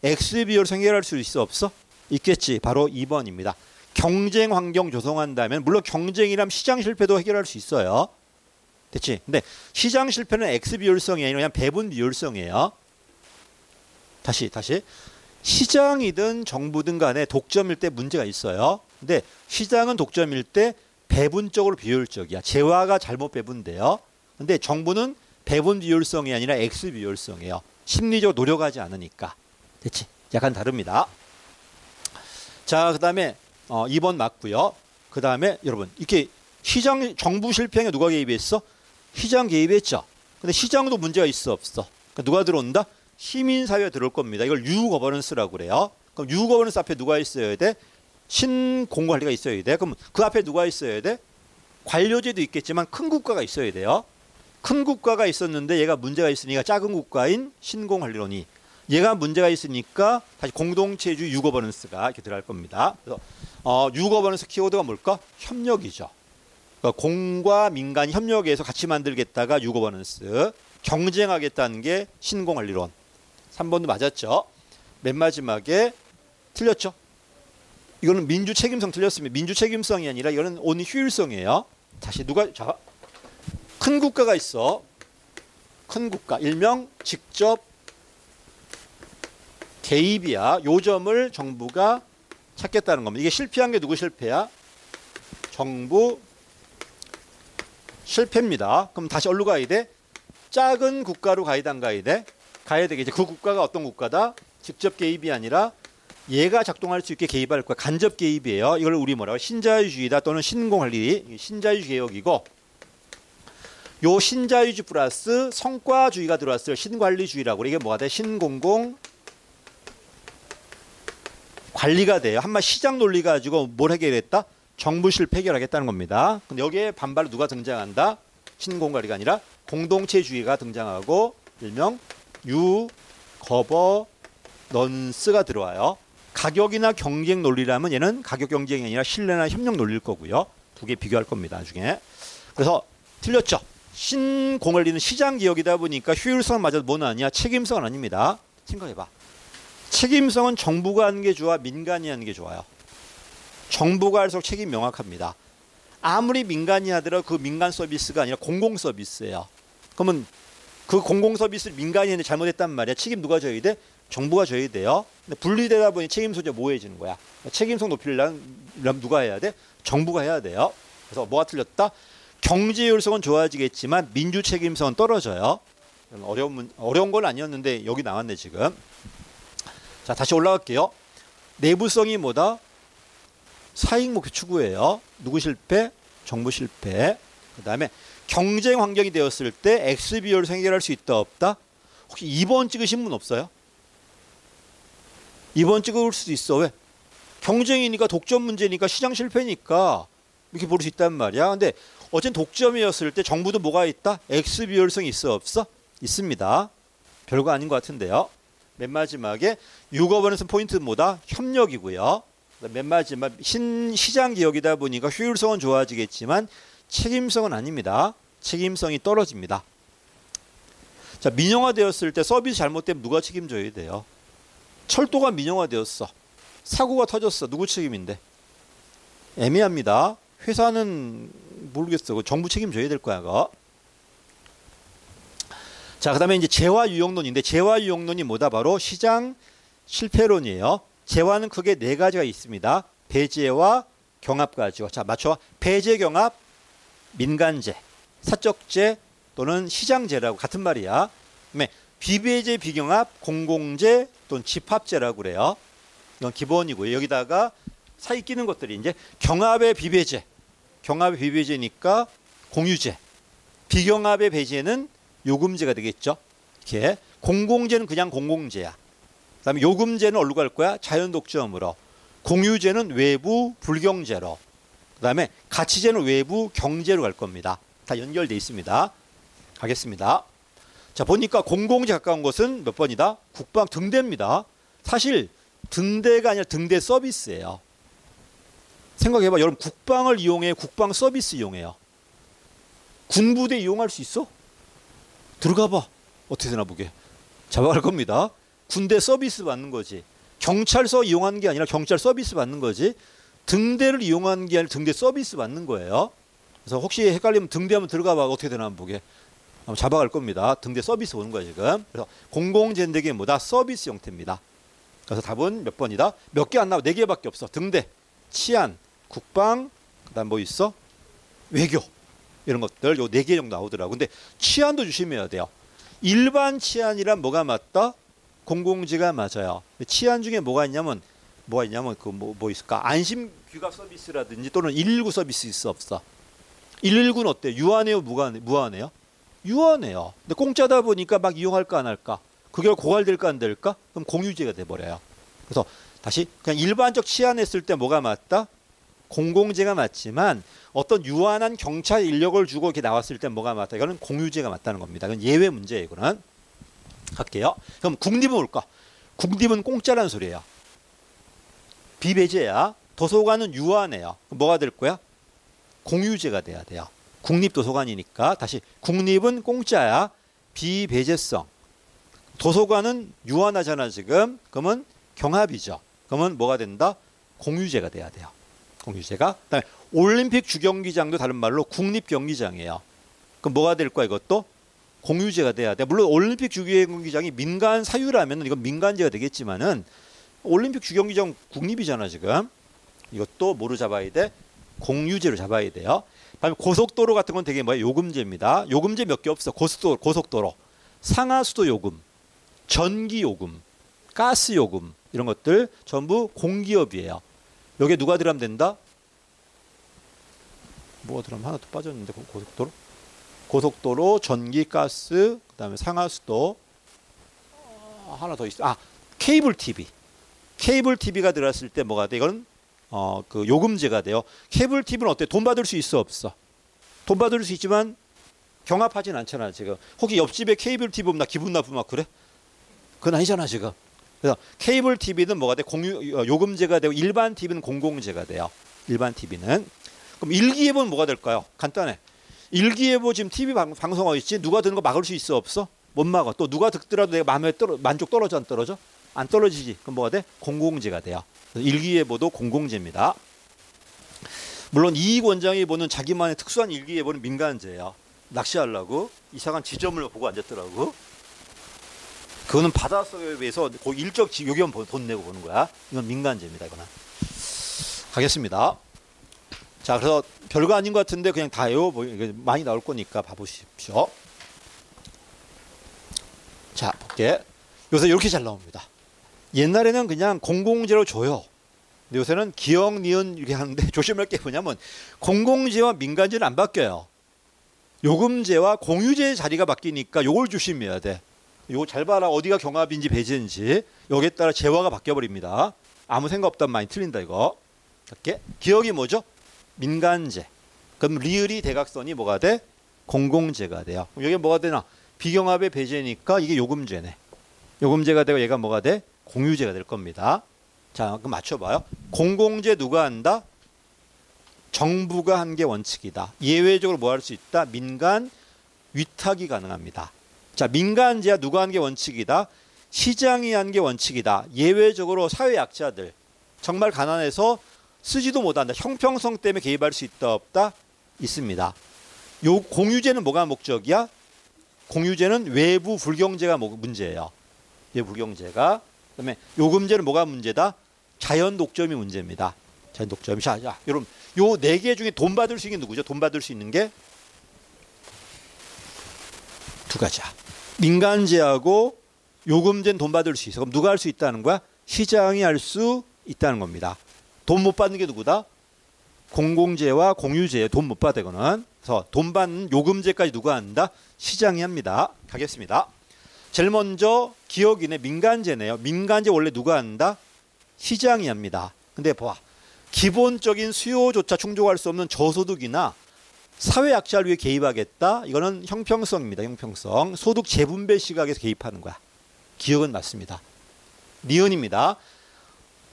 X 비율성 해결할 수 있어 없어? 있겠지. 바로 2번입니다. 경쟁 환경 조성한다면 물론 경쟁이라면 시장 실패도 해결할 수 있어요. 됐지? 근데 시장 실패는 X 비율성이 아니라 그냥 배분 비율성이에요. 다시. 시장이든 정부든 간에 독점일 때 문제가 있어요. 근데 시장은 독점일 때 배분적으로 비효율적이야. 재화가 잘못 배분돼요. 근데 정부는 배분 비효율성이 아니라 X 비효율성이에요. 심리적으로 노력하지 않으니까. 됐지? 약간 다릅니다. 자, 그다음에 2번 맞고요. 그다음에 여러분 이렇게 시장 정부 실패에 누가 개입했어? 시장 개입했죠. 근데 시장도 문제가 있어 없어? 그러니까 누가 들어온다? 시민사회가 들어올 겁니다. 이걸 유거버넌스라고 그래요. 그럼 유거버넌스 앞에 누가 있어야 돼? 신공관리가 있어야 돼. 그럼 그 앞에 누가 있어야 돼? 관료제도 있겠지만 큰 국가가 있어야 돼요. 큰 국가가 있었는데 얘가 문제가 있으니까 작은 국가인 신공관리론이 얘가 문제가 있으니까 다시 공동체주의 유거버넌스가 이렇게 들어갈 겁니다. 그래서 유거버넌스 키워드가 뭘까? 협력이죠. 그러니까 공과 민간이 협력해서 같이 만들겠다가 유거버넌스, 경쟁하겠다는 게 신공관리론. 3번도 맞았죠. 맨 마지막에 틀렸죠. 이거는 민주 책임성 틀렸습니다. 민주 책임성이 아니라 이거는 오늘 효율성이에요. 다시 큰 국가가 있어. 큰 국가. 일명 직접 개입이야. 요 점을 정부가 찾겠다는 겁니다. 이게 실패한 게 누구 실패야? 정부 실패입니다. 그럼 다시 어디로 가야 돼? 작은 국가로 가야 돼, 안 가야 돼? 가야 되겠지. 그 국가가 어떤 국가다? 직접 개입이 아니라 얘가 작동할 수 있게 개입할 거야. 간접 개입이에요. 이걸 우리 뭐라고? 신자유주의다 또는 신공관리, 신자유주의 개혁이고, 요 신자유주의 플러스 성과주의가 들어왔어요. 신관리주의라고 그래. 이게 뭐가 돼? 신공공 관리가 돼요. 한마디 시장 논리 가지고 뭘 해결했다? 정부 실패 해결하겠다는 겁니다. 근데 여기에 반발로 누가 등장한다? 신공관리가 아니라 공동체주의가 등장하고 일명 유거버넌스가 들어와요. 가격이나 경쟁 논리라면 얘는 가격 경쟁이 아니라 신뢰나 협력 논리일 거고요. 두 개 비교할 겁니다. 나중에. 그래서 틀렸죠. 신공관리는 시장 개혁이다 보니까 효율성은 맞아도 뭐는 아니야? 책임성은 아닙니다. 생각해봐. 책임성은 정부가 하는 게 좋아? 민간이 하는 게 좋아요? 정부가 할수록 책임 명확합니다. 아무리 민간이 하더라도 그 민간 서비스가 아니라 공공 서비스예요. 그러면 그 공공 서비스를 민간이 했는데 잘못했단 말이야. 책임 누가 져야 돼? 정부가 져야 돼요. 근데 분리되다 보니 책임 소재 모호해지는 거야. 책임성 높이려면 누가 해야 돼? 정부가 해야 돼요. 그래서 뭐가 틀렸다? 경제 효율성은 좋아지겠지만 민주 책임성은 떨어져요. 어려운 건 아니었는데 여기 나왔네 지금. 자, 다시 올라갈게요. 내부성이 뭐다? 사익 목표 추구예요. 누구 실패? 정부 실패. 그다음에 경쟁 환경이 되었을 때 X 비율을 해결할 수 있다 없다? 혹시 2번 찍으신 분 없어요? 2번 찍을 수도 있어. 왜? 경쟁이니까 독점 문제니까 시장 실패니까 이렇게 볼 수 있단 말이야. 근데 어쨌든 독점이었을 때 정부도 뭐가 있다? X 비율성이 있어 없어? 있습니다. 별거 아닌 것 같은데요. 맨 마지막에 유거버넌스 포인트는 뭐다? 협력이고요. 맨 마지막 시장 개혁이다 보니까 효율성은 좋아지겠지만 책임성은 아닙니다. 책임성이 떨어집니다. 자, 민영화되었을 때 서비스 잘못되면 누가 책임져야 돼요? 철도가 민영화되었어. 사고가 터졌어. 누구 책임인데? 애매합니다. 회사는 모르겠어. 정부 책임져야 될 거야. 그거. 자, 그다음에 이제 재화 유형론인데 재화 유형론이 뭐다? 바로 시장 실패론이에요. 재화는 크게 네 가지가 있습니다. 배제와 경합 가지고. 자, 맞춰. 배제, 경합, 민간재, 사적재 또는 시장재라고 같은 말이야. 그다음에 비배제, 비경합, 공공재 또는 집합재라고 그래요. 이건 기본이고요. 여기다가 사이 끼는 것들이 이제 경합의 비배제, 경합의 비배제니까 공유재, 비경합의 배제는 요금제가 되겠죠. 이렇게 공공재는 그냥 공공재야. 그다음에 요금제는 어디로 갈 거야? 자연독점으로. 공유제는 외부 불경제로. 그다음에 가치제는 외부 경제로 갈 겁니다. 다 연결돼 있습니다. 가겠습니다. 자, 보니까 공공재 가까운 것은 몇 번이다? 국방 등대입니다. 사실 등대가 아니라 등대 서비스예요. 생각해봐. 여러분 국방을 이용해, 국방 서비스 이용해요. 군부대 이용할 수 있어? 들어가봐. 어떻게 되나 보게. 잡아갈 겁니다. 군대 서비스 받는 거지. 경찰서 이용하는 게 아니라 경찰 서비스 받는 거지. 등대를 이용하는 게 아니라 등대 서비스 받는 거예요. 그래서 혹시 헷갈리면 등대 한번 들어가봐. 어떻게 되나 한번 보게. 한번 잡아갈 겁니다. 등대 서비스 오는 거야 지금. 그래서 공공재인데 뭐다? 서비스 형태입니다. 그래서 답은 몇 번이다? 몇 개 안 나와. 네 개밖에 없어. 등대, 치안, 국방, 그다음 뭐 있어? 외교. 이런 것들 요 네 개 정도 나오더라고. 근데 치안도 조심해야 돼요. 일반 치안이란 뭐가 맞다? 공공재가 맞아요. 치안 중에 뭐가 있냐면 그 뭐 있을까? 안심 귀가 서비스라든지 또는 119 서비스 있어 없어? 119는 어때? 유한해요, 무한해요? 유한해요. 근데 공짜다 보니까 막 이용할까 안 할까? 그게 고갈될까 안 될까? 그럼 공유재가 돼 버려요. 그래서 다시 그냥 일반적 치안했을 때 뭐가 맞다? 공공재가 맞지만 어떤 유한한 경찰 인력을 주고 이렇게 나왔을 때 뭐가 맞다? 이거는 공유재가 맞다는 겁니다. 이건 예외 문제예요. 이거는 갈게요. 그럼 국립은 뭘까? 국립은 공짜라는 소리예요. 비배제야. 도서관은 유한해요. 그럼 뭐가 될 거야? 공유재가 돼야 돼요. 국립도서관이니까 다시 국립은 공짜야. 비배제성. 도서관은 유한하잖아 지금. 그러면 경합이죠. 그러면 뭐가 된다? 공유재가 돼야 돼요. 공유재가. 그다음에 올림픽 주경기장도 다른 말로 국립경기장이에요. 그럼 뭐가 될 거야 이것도? 공유재가 돼야 돼. 물론 올림픽 주경기장이 민간 사유라면 이건 민간재가 되겠지만은 올림픽 주경기장 국립이잖아 지금. 이것도 뭐로 잡아야 돼? 공유재로 잡아야 돼요. 그다음에 고속도로 같은 건 되게 뭐예요? 요금제입니다. 요금제 몇 개 없어. 고속도로, 상하수도 요금, 전기 요금, 가스 요금 이런 것들 전부 공기업이에요. 여기에 누가 들어가면 된다? 뭐가 들어가면 하나 더 빠졌는데 고속도로, 전기, 가스, 그다음에 상하수도 하나 더 있어. 케이블 TV. 케이블 TV가 들어갔을 때 뭐가 돼? 이거는 그 요금제가 돼요. 케이블 TV는 어때? 돈 받을 수 있어 없어? 돈 받을 수 있지만 경합하진 않잖아 지금. 혹시 옆집에 케이블 TV 보면 나 기분 나쁘면 막 그래? 그건 아니잖아 지금. 그래서 케이블 TV는 뭐가 돼? 요금제가 되고 일반 TV는 공공제가 돼요. 일반 TV는. 그럼 일기예보는 뭐가 될까요? 간단해. 일기예보 지금 TV 방송하고 있지? 누가 듣는 거 막을 수 있어 없어? 못 막아. 또 누가 듣더라도 내가 마음에 만족 떨어져 안 떨어져? 안 떨어지지. 그럼 뭐가 돼? 공공제가 돼요. 일기예보도 공공제입니다. 물론 이익원장이 보는 자기만의 특수한 일기예보는 민간제예요. 낚시하려고 이상한 지점을 보고 앉았더라고. 그거는 바닷속에 비해서 일적 요금 돈 내고 보는 거야. 이건 민간제입니다. 이거는. 가겠습니다. 자, 그래서 별거 아닌 것 같은데 그냥 다요. 많이 나올 거니까 봐보십시오. 자, 볼게. 요새 이렇게 잘 나옵니다. 옛날에는 그냥 공공재로 줘요. 근데 요새는 기억, 니은 이렇게 하는데 조심할 게 뭐냐면 공공재와 민간재는 안 바뀌어요. 요금제와 공유제의 자리가 바뀌니까 요걸 조심해야 돼. 요거 잘 봐라. 어디가 경합인지 배제인지. 여기에 따라 재화가 바뀌어버립니다. 아무 생각 없다면 많이 틀린다 이거. 이렇게. 기억이 뭐죠? 민간재. 그럼 리을이 대각선이 뭐가 돼? 공공재가 돼요. 그럼 여기 뭐가 되나? 비경합의 배제니까 이게 요금제네. 요금제가 되고 얘가 뭐가 돼? 공유제가 될 겁니다. 자, 그럼 맞춰봐요. 공공재 누가 한다? 정부가 한 게 원칙이다. 예외적으로 뭐 할 수 있다? 민간 위탁이 가능합니다. 자, 민간재야 누가 한 게 원칙이다? 시장이 한 게 원칙이다. 예외적으로 사회약자들, 정말 가난해서 쓰지도 못한다. 형평성 때문에 개입할 수 있다 없다? 있습니다. 요 공유제는 뭐가 목적이야? 공유제는 외부 불경제가 문제예요. 외부 불경제가. 그다음에 요금제는 뭐가 문제다? 자연 독점이 문제입니다. 자연 독점. 자, 여러분 요 네 개 중에 돈 받을 수 있는 게 누구죠? 돈 받을 수 있는 게 두 가지야. 민간제하고 요금제는 돈 받을 수 있어. 그럼 누가 할 수 있다는 거야? 시장이 할 수 있다는 겁니다. 돈 못 받는 게 누구다? 공공재와 공유재에 돈 못 받아. 이거는. 그래서 돈 받는 요금제까지 누가 한다? 시장이 합니다. 가겠습니다. 제일 먼저 기억이네. 민간제네요. 민간제 원래 누가 한다? 시장이 합니다. 근데 봐. 기본적인 수요조차 충족할 수 없는 저소득이나 사회 약자를 위해 개입하겠다. 이거는 형평성입니다. 형평성. 소득 재분배 시각에서 개입하는 거야. 기억은 맞습니다. 니은입니다.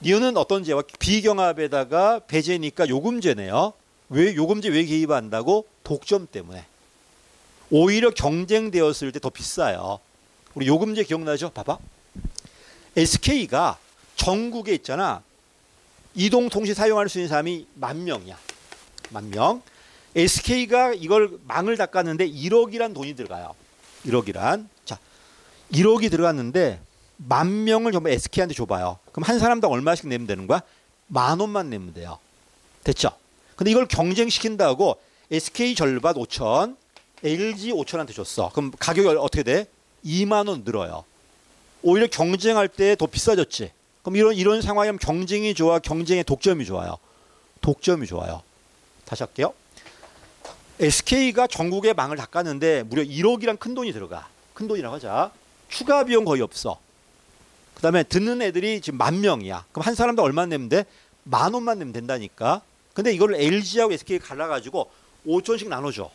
니은은 어떤 제와 비경합에다가 배제니까 요금제네요. 왜 요금제 왜 개입한다고? 독점 때문에. 오히려 경쟁되었을 때 더 비싸요. 우리 요금제 기억나죠? 봐봐. SK가 전국에 있잖아. 이동통신 사용할 수 있는 사람이 10,000명이야. 10,000명. SK가 이걸 망을 닦았는데 1억이란 돈이 들어가요. 1억이란. 자, 1억이 들어갔는데 10,000명을 전부 SK한테 줘봐요. 그럼 한 사람당 얼마씩 내면 되는 거야? 10,000원만 내면 돼요. 됐죠? 근데 이걸 경쟁시킨다고 SK 절반 5,000, LG 5,000한테 줬어. 그럼 가격이 어떻게 돼? 2만 원 늘어요. 오히려 경쟁할 때 더 비싸졌지. 그럼 이런 상황이면 경쟁이 좋아, 경쟁의 독점이 좋아요. 독점이 좋아요. 다시 할게요. SK가 전국의 망을 닦았는데 무려 1억이란 큰 돈이 들어가. 큰 돈이라고 하자. 추가 비용 거의 없어. 그 다음에 듣는 애들이 지금 10,000명이야. 그럼 한 사람당 얼마 내면 돼? 10,000원만 내면 된다니까. 근데 이거를 LG하고 SK 갈라가지고 5,000원씩 나눠줘.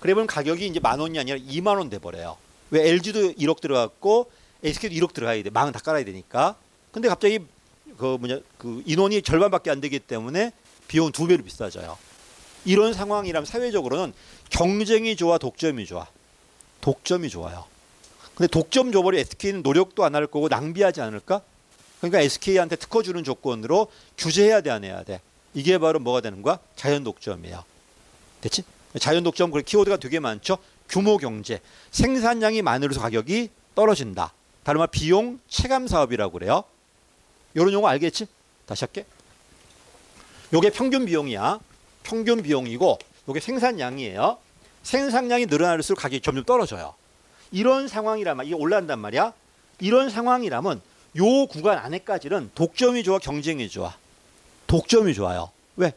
그러면 가격이 이제 10,000원이 아니라 2만 원 돼버려요. 왜? LG도 1억 들어갔고 SK도 1억 들어가야 돼. 망은 다 깔아야 되니까. 근데 갑자기 그 인원이 절반밖에 안 되기 때문에 비용은 2배로 비싸져요. 이런 상황이라면 사회적으로는 경쟁이 좋아, 독점이 좋아? 독점이 좋아요. 근데 독점 줘버리 SK는 노력도 안 할 거고 낭비하지 않을까? 그러니까 SK한테 특허 주는 조건으로 규제해야 돼, 안 해야 돼? 이게 바로 뭐가 되는 거야? 자연 독점이에요. 됐지? 자연 독점 그 키워드가 되게 많죠. 규모 경제, 생산량이 많으면서 가격이 떨어진다. 다른 말 비용 체감 사업이라고 그래요. 이런 용어 알겠지? 다시 할게. 요게 평균 비용이야. 평균 비용이고 요게 생산량이에요. 생산량이 늘어날수록 가격이 점점 떨어져요. 이런 상황이라면 이게 올라간단 말이야. 이런 상황이라면 요 구간 안에까지는 독점이 좋아, 경쟁이 좋아? 독점이 좋아요. 왜?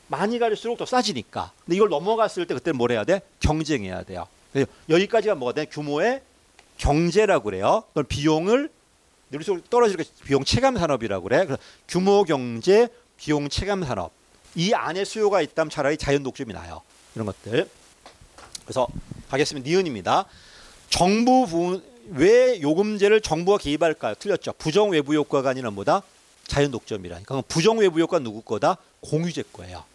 많이 갈수록 더 싸지니까. 근데 이걸 넘어갔을 때 그때는 뭘 해야 돼? 경쟁해야 돼요. 그래서 여기까지가 뭐가 돼? 규모의 경제라고 그래요. 그럼 비용을 늘수록 떨어지니까 비용 체감 산업이라고 그래. 그래서 규모 경제, 비용 체감 산업. 이 안에 수요가 있다면 차라리 자연 독점이 나요. 이런 것들. 그래서 가겠습니다. 니은입니다. 왜 요금제를 정부가 개입할까요? 틀렸죠. 부정 외부 효과가 아니라 뭐다? 자연 독점이라니까. 그럼 부정 외부 효과는 누구 거다? 공유제 거예요.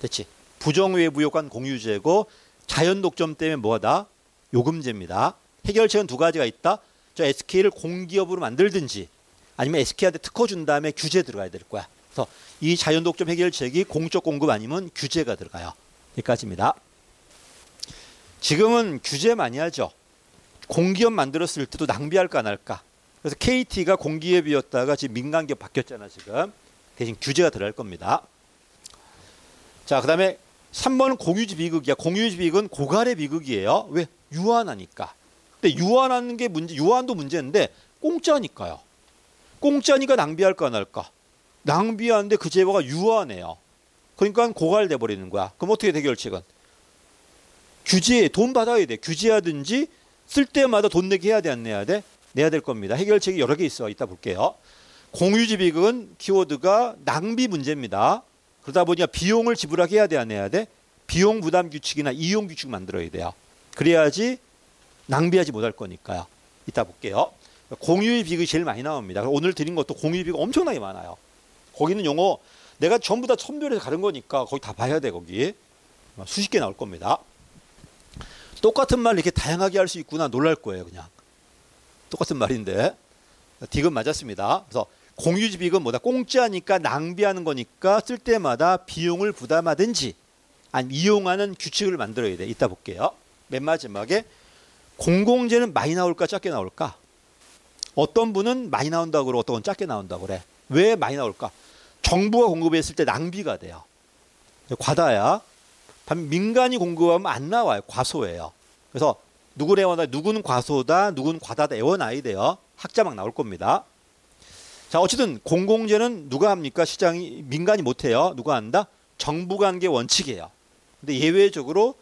됐지? 부정 외부 효과는 공유제고 자연 독점 때문에 뭐다? 요금제입니다. 해결책은 두 가지가 있다. 저 SK를 공기업으로 만들든지 아니면 SK한테 특허 준 다음에 규제 들어가야 될 거야. 그래서 이 자연 독점 해결책이 공적 공급 아니면 규제가 들어가요. 여기까지입니다. 지금은 규제 많이 하죠. 공기업 만들었을 때도 낭비할까 안 할까. 그래서 KT가 공기업이었다가 지금 민간기업 바뀌었잖아 지금. 대신 규제가 들어갈 겁니다. 자, 그다음에 3번은 공유지 비극이야. 공유지 비극은 고갈의 비극이에요. 왜? 유한하니까. 근데 유한하는 게 문제, 유한도 문제인데 공짜니까요. 공짜니까 낭비할까 안 할까? 낭비하는데 그 재고가 유한해요. 그러니까 고갈돼 버리는 거야. 그럼 어떻게 해결책은? 규제, 돈 받아야 돼. 규제하든지 쓸 때마다 돈 내게 해야 돼, 안 내야 돼? 내야 될 겁니다. 해결책이 여러 개 있어. 이따 볼게요. 공유지 비극은 키워드가 낭비 문제입니다. 그러다 보니까 비용을 지불하게 해야 돼, 안 해야 돼? 비용 부담 규칙이나 이용 규칙 만들어야 돼요. 그래야지 낭비하지 못할 거니까요. 이따 볼게요. 공유지 비극이 제일 많이 나옵니다. 오늘 드린 것도 공유지 비극 엄청나게 많아요. 거기는 용어 내가 전부 다 선별해서 가른 거니까 거기 다 봐야 돼. 거기 수십 개 나올 겁니다. 똑같은 말 이렇게 다양하게 할 수 있구나 놀랄 거예요. 그냥 똑같은 말인데 디귿 맞았습니다. 그래서 공유지 비극은 뭐다? 공짜니까 낭비하는 거니까 쓸 때마다 비용을 부담하든지 아니면 이용하는 규칙을 만들어야 돼. 이따 볼게요. 맨 마지막에 공공재는 많이 나올까 작게 나올까? 어떤 분은 많이 나온다고 그러고 어떤 분 작게 나온다고 그래. 왜 많이 나올까? 정부가 공급했을 때 낭비가 돼요. 과다야. 반면 민간이 공급하면 안 나와요. 과소예요. 그래서 누구를 애워놔, 누구는 과소다, 누구는 과다다 애워놔야 돼요. 학자 막 나올 겁니다. 자, 어쨌든 공공재는 누가 합니까? 시장이, 민간이 못해요. 누가 한다? 정부가 하는 게 원칙이에요. 근데 예외적으로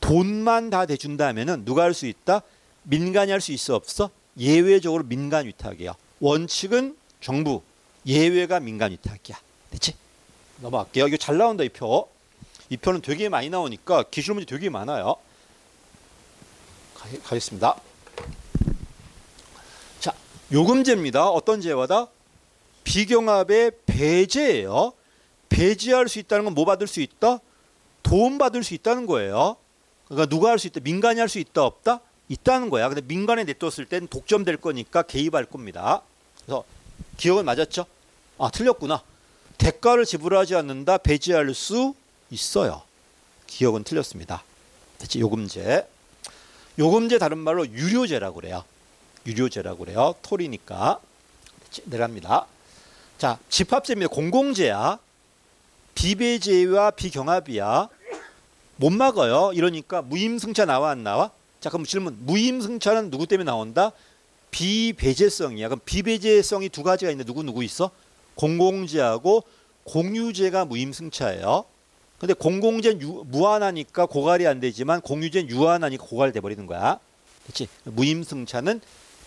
돈만 다 대준다면은 누가 할 수 있다? 민간이 할 수 있어 없어? 예외적으로 민간 위탁이에요. 원칙은 정부, 예외가 민간 위탁이야. 됐지? 넘어갈게요. 이거 잘 나온다, 이 표. 이 표는 되게 많이 나오니까 기출 문제 되게 많아요. 가겠습니다. 자, 요금제입니다. 어떤 제와다? 비경합의 배제예요. 배제할 수 있다는 건 뭐 받을 수 있다? 돈 받을 수 있다는 거예요. 그러니까 누가 할 수 있다? 민간이 할 수 있다 없다? 있다는 거야. 근데 민간에 냅뒀을 땐 독점될 거니까 개입할 겁니다. 그래서 기억은 맞았죠? 아, 틀렸구나. 대가를 지불하지 않는다. 배제할 수 있어요. 기억은 틀렸습니다. 됐지? 요금제. 요금제 다른 말로 유료제라고 그래요. 유료제라고 그래요. 톨이니까. 됐지? 내려갑니다. 자, 집합제입니다. 공공재야. 비배제와 비경합이야. 못 막아요. 이러니까 무임승차 나와 안 나와? 자, 그럼 질문. 무임승차는 누구 때문에 나온다? 비배제성이야. 그럼 비배제성이 두 가지가 있는데 누구 있어? 공공재하고 공유제가 무임승차예요. 근데 공공재는 무한하니까 고갈이 안 되지만 공유제는 유한하니까 고갈돼 버리는 거야. 그렇지? 무임승차는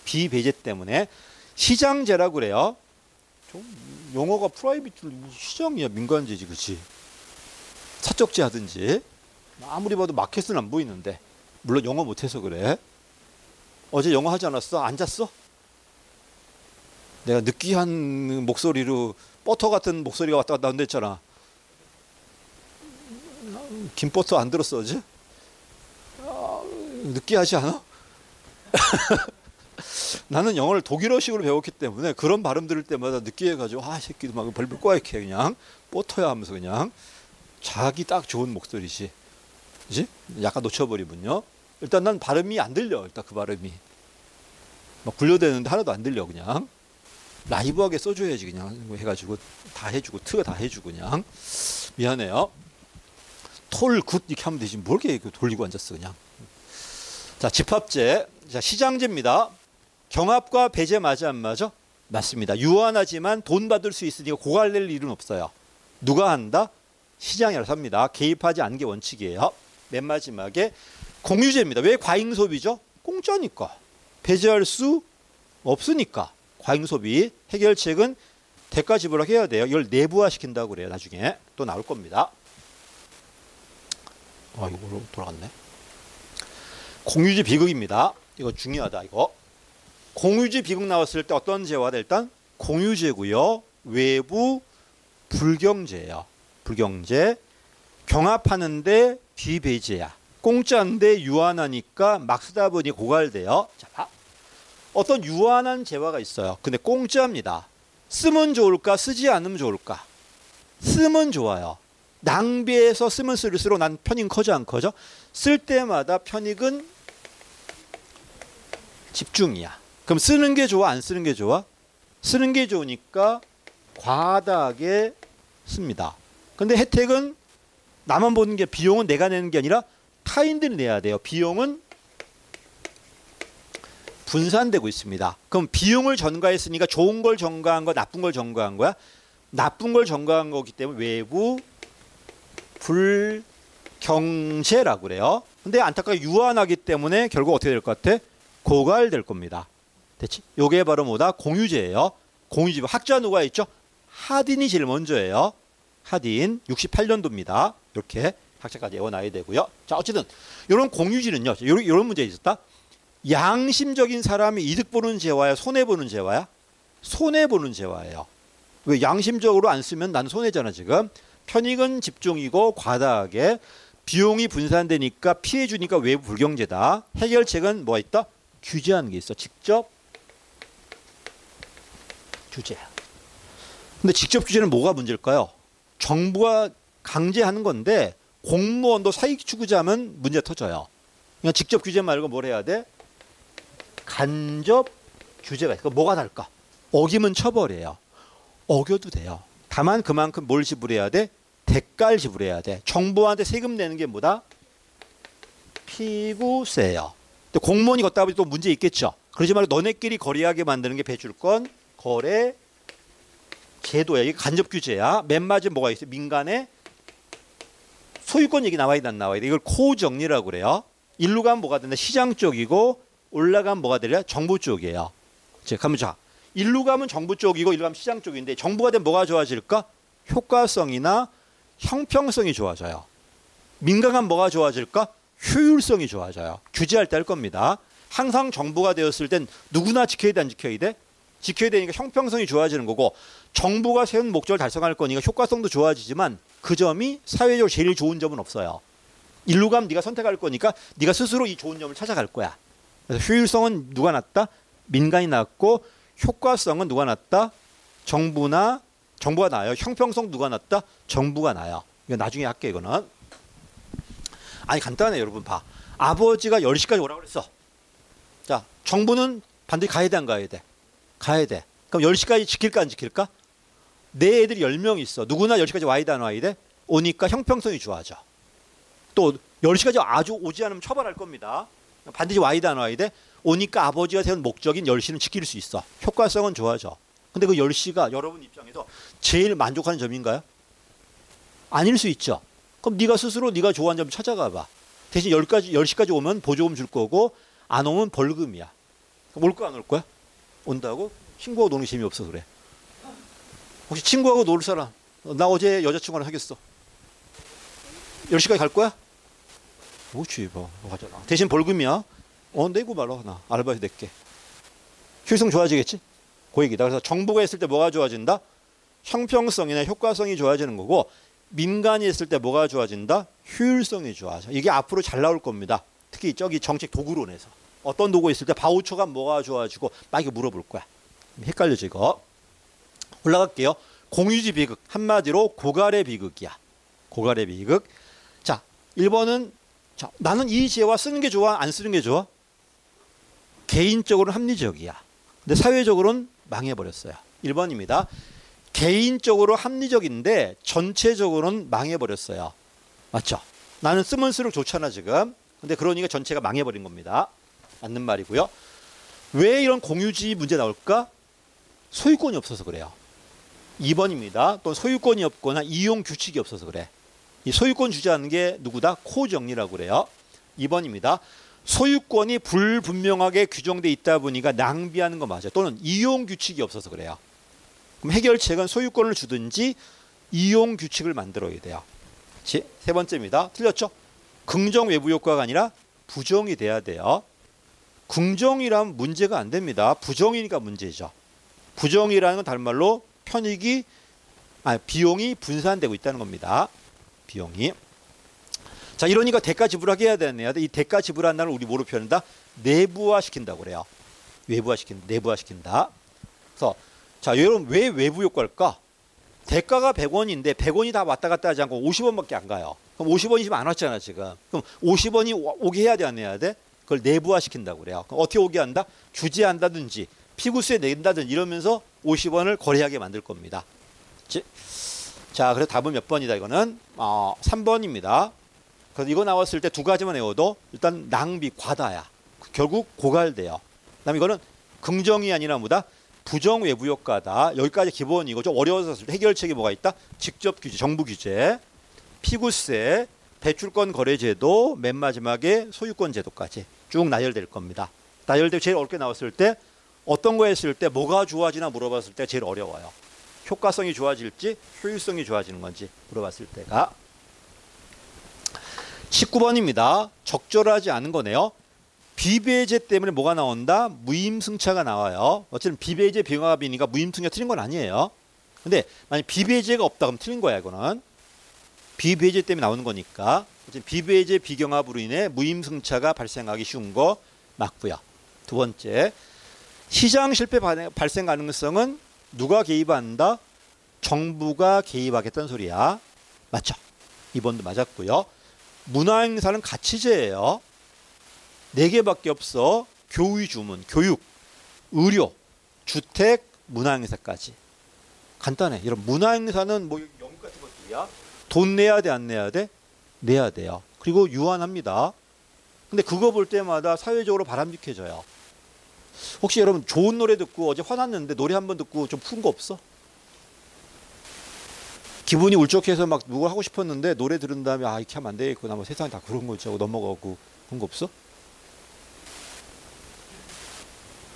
비배제 때문에 시장제라고 그래요. 좀 용어가 프라이빗 시장이야. 민간제지. 그렇지? 사적제 하든지. 아무리 봐도 마켓은 안 보이는데. 물론 영어 못해서 그래. 어제 영어 하지 않았어? 안 잤어? 내가 느끼한 목소리로 버터 같은 목소리가 왔다 갔다 한다 했잖아. 김버터 안 들었어 어제? 느끼하지 않아? 나는 영어를 독일어식으로 배웠기 때문에 그런 발음 들을 때마다 느끼해가지고 아 새끼도 막 벌벌 꼬아이렇게 그냥 버터야 하면서 그냥 자기 딱 좋은 목소리지. 그지? 약간 놓쳐버리면요. 일단 난 발음이 안 들려. 일단 그 발음이 막 굴려대는데 하나도 안 들려. 그냥 라이브하게 써줘야지. 그냥 해가지고 다 해주고 트가 다 해주고 그냥 미안해요. 톨 굿 이렇게 하면 되지. 뭘 이렇게 돌리고 앉았어 그냥. 자, 집합제. 자, 시장제입니다. 경합과 배제 맞아 안 맞아? 맞습니다. 유한하지만 돈 받을 수 있으니까 고갈될 일은 없어요. 누가 한다? 시장이 알아서 합니다. 개입하지 않는 게 원칙이에요. 맨 마지막에 공유제입니다. 왜 과잉소비죠? 공짜니까. 배제할 수 없으니까. 과잉소비. 해결책은 대가 지불하게 해야 돼요. 이걸 내부화시킨다고 그래요. 나중에 또 나올 겁니다. 아, 이걸로 돌아갔네. 공유제 비극입니다. 이거 중요하다. 이거. 공유제 비극 나왔을 때 어떤 제와다? 일단 공유제고요. 외부 불경제예요. 불경제. 경합하는데 비배제야. 공짜인데 유한하니까 막 쓰다 보니 고갈돼요. 자, 어떤 유한한 재화가 있어요. 근데 공짜입니다. 쓰면 좋을까? 쓰지 않으면 좋을까? 쓰면 좋아요. 낭비해서 쓰면 쓸수록 난 편익 커져 안 커져? 쓸 때마다 편익은 집중이야. 그럼 쓰는 게 좋아? 안 쓰는 게 좋아? 쓰는 게 좋으니까 과다하게 씁니다. 근데 혜택은 나만 보는 게 비용은 내가 내는 게 아니라 타인들이 내야 돼요. 비용은 분산되고 있습니다. 그럼 비용을 전가했으니까 좋은 걸 전가한 거, 나쁜 걸 전가한 거야? 나쁜 걸 전가한 거기 때문에 외부 불경제라고 그래요. 근데 안타깝게 유한하기 때문에 결국 어떻게 될 것 같아? 고갈될 겁니다. 됐지? 요게 바로 뭐다? 공유제예요. 공유제. 학자 누가 있죠? 하딘이 제일 먼저예요. 하딘 68년도입니다. 이렇게 학자까지 외워놔야 되고요. 자, 어쨌든 이런 공유지는요. 이런 문제 있었다. 양심적인 사람이 이득 보는 재화야, 손해 보는 재화야? 손해 보는 재화예요. 왜? 양심적으로 안 쓰면 난 손해잖아 지금. 편익은 집중이고 과다하게 비용이 분산되니까 피해 주니까 외부 불경제다. 해결책은 뭐 있다? 규제하는 게 있어. 직접 규제. 근데 직접 규제는 뭐가 문제일까요? 정부가 강제하는 건데 공무원도 사익 추구자면 문제 터져요. 그냥 직접 규제 말고 뭘 해야 돼? 간접 규제가 있어. 뭐가 다를까? 어기면 처벌이에요. 어겨도 돼요. 다만 그만큼 뭘 지불해야 돼? 대가를 지불해야 돼. 정부한테 세금 내는 게 뭐다? 피구세예요. 공무원이 걷다 보니 또 문제 있겠죠. 그러지 말고 너네끼리 거래하게 만드는 게 배출권 거래 제도야. 이게 간접 규제야. 맨 마지막에 뭐가 있어요? 민간의 소유권 얘기 나와야 돼, 안 나와야 돼? 이걸 코 정리라고 그래요. 일로 가면 뭐가 된다? 시장 쪽이고 올라가면 뭐가 되냐? 정부 쪽이에요. 그러면 자, 일로 가면 정부 쪽이고 일로 가면 시장 쪽인데 정부가 되면 뭐가 좋아질까? 효과성이나 형평성이 좋아져요. 민간 가면 뭐가 좋아질까? 효율성이 좋아져요. 규제할 때 할 겁니다. 항상 정부가 되었을 땐 누구나 지켜야 돼, 안 지켜야 돼? 지켜야 되니까 형평성이 좋아지는 거고 정부가 세운 목적을 달성할 거니까 효과성도 좋아지지만 그 점이 사회적으로 제일 좋은 점은 없어요. 일로 가면 네가 선택할 거니까 네가 스스로 이 좋은 점을 찾아갈 거야. 그래서 효율성은 누가 낫다? 민간이 낫고 효과성은 누가 낫다? 정부가 나아요. 형평성 누가 낫다? 정부가 나아요. 이거 나중에 할게 이거는. 아니 간단해 여러분 봐. 아버지가 10시까지 오라고 그랬어. 자, 정부는 반드시 가야 돼, 안 가야 돼? 가야 돼. 그럼 10시까지 지킬까 안 지킬까? 내 애들이 10명 있어. 누구나 10시까지 와야 돼, 안 와야 돼? 오니까 형평성이 좋아져. 또 10시까지 아주 오지 않으면 처벌할 겁니다. 반드시 와야 돼, 안 와야 돼? 오니까 아버지가 세운 목적인 10시는 지킬 수 있어. 효과성은 좋아져. 근데 그 10시가 여러분 입장에서 제일 만족하는 점인가요? 아닐 수 있죠. 그럼 네가 스스로 네가 좋아하는 점 찾아가 봐. 대신 10시까지 오면 보조금 줄 거고 안 오면 벌금이야. 올 거야, 안 올 거야? 온다고? 친구하고 노는 게 재미없어서 그래. 혹시 친구하고 놀 사람? 나 어제 여자친구랑 사귀었어. 10시까지 갈 거야? 뭐지, 뭐. 가잖아. 대신 벌금이야. 내고 말아. 나 알바해서 낼게. 효율성 좋아지겠지? 그 얘기다. 그래서 정부가 했을 때 뭐가 좋아진다? 형평성이나 효과성이 좋아지는 거고 민간이 했을 때 뭐가 좋아진다? 효율성이 좋아져. 이게 앞으로 잘 나올 겁니다. 특히 저기 정책 도구론에서. 어떤 도구 있을 때 바우처가 뭐가 좋아지고 막 이렇게 물어볼 거야. 헷갈려져 이거. 올라갈게요. 공유지 비극. 한마디로 고갈의 비극이야. 고갈의 비극. 자, 1번은 자, 나는 이 지혜와 쓰는 게 좋아? 안 쓰는 게 좋아? 개인적으로는 합리적이야. 근데 사회적으로는 망해버렸어요. 1번입니다. 개인적으로 합리적인데 전체적으로는 망해버렸어요. 맞죠? 나는 쓰면 쓸수록 좋잖아 지금. 근데 그러니까 전체가 망해버린 겁니다. 맞는 말이고요. 왜 이런 공유지 문제 나올까? 소유권이 없어서 그래요. 2번입니다. 또 소유권이 없거나 이용 규칙이 없어서 그래. 이 소유권 주재하는 게 누구다? 코정리라고 그래요. 2번입니다. 소유권이 불분명하게 규정돼 있다 보니까 낭비하는 거 맞아요. 또는 이용 규칙이 없어서 그래요. 그럼 해결책은 소유권을 주든지 이용 규칙을 만들어야 돼요. 세 번째입니다. 틀렸죠? 긍정 외부 효과가 아니라 부정이 돼야 돼요. 긍정이라면 문제가 안 됩니다. 부정이니까 문제죠. 부정이라는 건 다른 말로 비용이 분산되고 있다는 겁니다. 비용이. 자, 이러니까 대가 지불하게 해야 되네요. 이 대가 지불한다는 우리 뭐로 표현한다? 내부화시킨다고 그래요. 내부화시킨다. 그래서 자, 여러분 왜 외부 효과일까? 대가가 100원인데 100원이 다 왔다 갔다 하지 않고 50원밖에 안 가요. 그럼 50원이 지금 안 왔잖아 지금. 그럼 50원이 오게 해야 돼, 안 해야 돼? 그걸 내부화시킨다고 그래요. 그럼 어떻게 오게 한다? 규제한다든지 피구세 낸다든지 이러면서 50원을 거래하게 만들 겁니다. 자, 그래서 답은 몇 번이다 이거는? 3번입니다. 그래서 이거 나왔을 때 두 가지만 외워도 일단 낭비, 과다야. 결국 고갈돼요. 그다음에 이거는 긍정이 아니라 뭐다? 부정 외부 효과다. 여기까지 기본이고 좀 어려워서 해결책이 뭐가 있다? 직접 규제, 정부 규제, 피구세, 배출권 거래제도, 맨 마지막에 소유권 제도까지 쭉 나열될 겁니다. 나열되고 제일 어렵게 나왔을 때 어떤 거 했을 때 뭐가 좋아지나 물어봤을 때 제일 어려워요. 효과성이 좋아질지 효율성이 좋아지는 건지 물어봤을 때가. 19번입니다. 적절하지 않은 거네요. 비배제 때문에 뭐가 나온다? 무임승차가 나와요. 어쨌든 비배제 비용합이니까 무임승차 틀린 건 아니에요. 근데 만약 비배제가 없다 그럼 틀린 거야 이거는. 비배제 때문에 나오는 거니까. 비배제 비경합으로 인해 무임승차가 발생하기 쉬운 거 맞고요. 두 번째, 시장 실패 발생 가능성은 누가 개입한다? 정부가 개입하겠다는 소리야. 맞죠? 2번도 맞았고요. 문화행사는 가치제예요. 4개밖에 없어. 교의 주문, 교육, 의료, 주택, 문화행사까지. 간단해. 이런 문화행사는 뭐 연극 같은 것들이야. 돈 내야 돼, 안 내야 돼? 내야 돼요. 그리고 유한합니다. 근데 그거 볼 때마다 사회적으로 바람직해져요. 혹시 여러분 좋은 노래 듣고 어제 화났는데 노래 한 번 듣고 좀 푼 거 없어? 기분이 울적해서 막 누굴 하고 싶었는데 노래 들은 다음에 아 이렇게 하면 안 되겠구나 뭐 세상이 다 그런 거지 하고 넘어가고 그런 거 없어?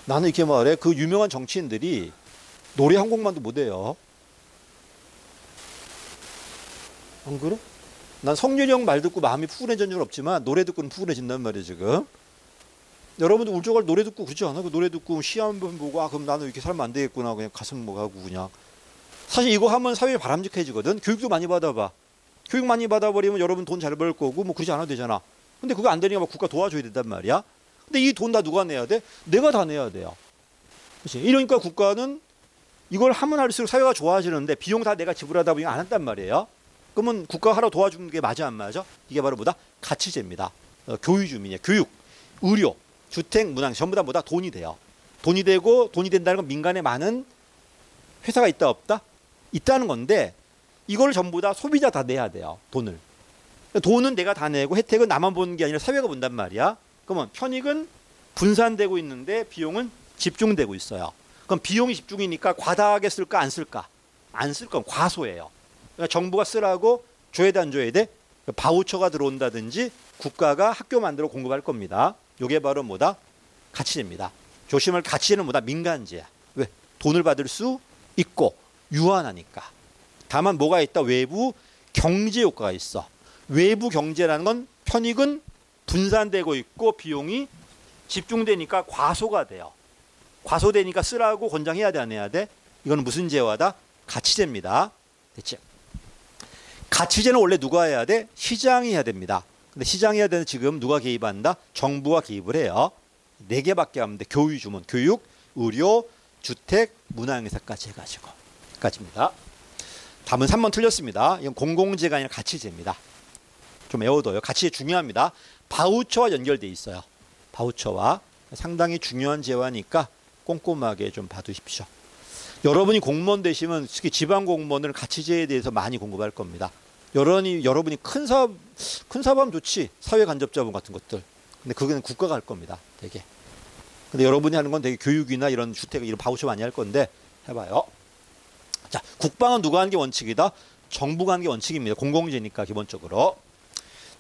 나는 이렇게 말해. 그 유명한 정치인들이 노래 한 곡만도 못해요. 안 그래? 난 성렬이 형 말 듣고 마음이 푸근해진 적은 없지만 노래 듣고는 푸근해진단 말이에요 지금. 여러분도 울적할 노래 듣고 그러지 않아? 그 노래 듣고 시 한 번 보고 아 그럼 나는 이렇게 살면 안 되겠구나 그냥 가슴 뭐 하고 그냥. 사실 이거 하면 사회 바람직해지거든. 교육도 많이 받아봐. 교육 많이 받아버리면 여러분 돈 잘 벌 거고 뭐 그러지 않아도 되잖아. 근데 그거 안 되니까 막 국가 도와줘야 된단 말이야. 근데 이 돈 다 누가 내야 돼? 내가 다 내야 돼요. 그렇지? 이러니까 국가는 이걸 하면 할수록 사회가 좋아지는데 비용 다 내가 지불하다 보니 안 한단 말이에요. 그러면 국가가 하러 도와주는 게 맞아 안 맞아? 이게 바로 뭐다? 가치제입니다. 교육 주민이에요. 교육, 의료, 주택, 문화 전부 다 뭐다? 돈이 돼요. 돈이 되고 돈이 된다는 건 민간에 많은 회사가 있다 없다? 있다는 건데 이걸 전부 다 소비자 다 내야 돼요. 돈을. 돈은 내가 다 내고 혜택은 나만 보는 게 아니라 사회가 본단 말이야. 그러면 편익은 분산되고 있는데 비용은 집중되고 있어요. 그럼 비용이 집중이니까 과다하게 쓸까 안 쓸까? 안 쓸 건 과소예요. 그러니까 정부가 쓰라고 줘야 돼 안 줘야 돼? 바우처가 들어온다든지 국가가 학교 만들어 공급할 겁니다. 이게 바로 뭐다? 가치제입니다. 조심할 가치제는 뭐다? 민간제야. 왜? 돈을 받을 수 있고 유한하니까. 다만 뭐가 있다? 외부 경제 효과가 있어. 외부 경제라는 건 편익은 분산되고 있고 비용이 집중되니까 과소가 돼요. 과소되니까 쓰라고 권장해야 돼 안 해야 돼? 이건 무슨 제와다? 가치제입니다. 됐지? 가치제는 원래 누가 해야 돼? 시장이 해야 됩니다. 근데 시장이 해야 되는 지금 누가 개입한다? 정부가 개입을 해요. 4개밖에 안 돼. 교육 주문, 교육, 의료, 주택, 문화행사까지 해가지고 까지입니다. 답은 3번 틀렸습니다. 이건 공공재가 아니라 가치제입니다. 좀 외워둬요. 가치제 중요합니다. 바우처와 연결돼 있어요. 바우처와 상당히 중요한 재화니까 꼼꼼하게 좀 봐두십시오. 여러분이 공무원 되시면 특히 지방 공무원은 가치제에 대해서 많이 공부할 겁니다. 여러분이 큰 사업하면 좋지. 사회 간접자본 같은 것들. 근데 그거는 국가가 할 겁니다. 되게. 근데 여러분이 하는 건 되게 교육이나 이런 주택 이런 바우처 많이 할 건데 해봐요. 자, 국방은 누가 하는 게 원칙이다? 정부가 하는 게 원칙입니다. 공공재니까 기본적으로.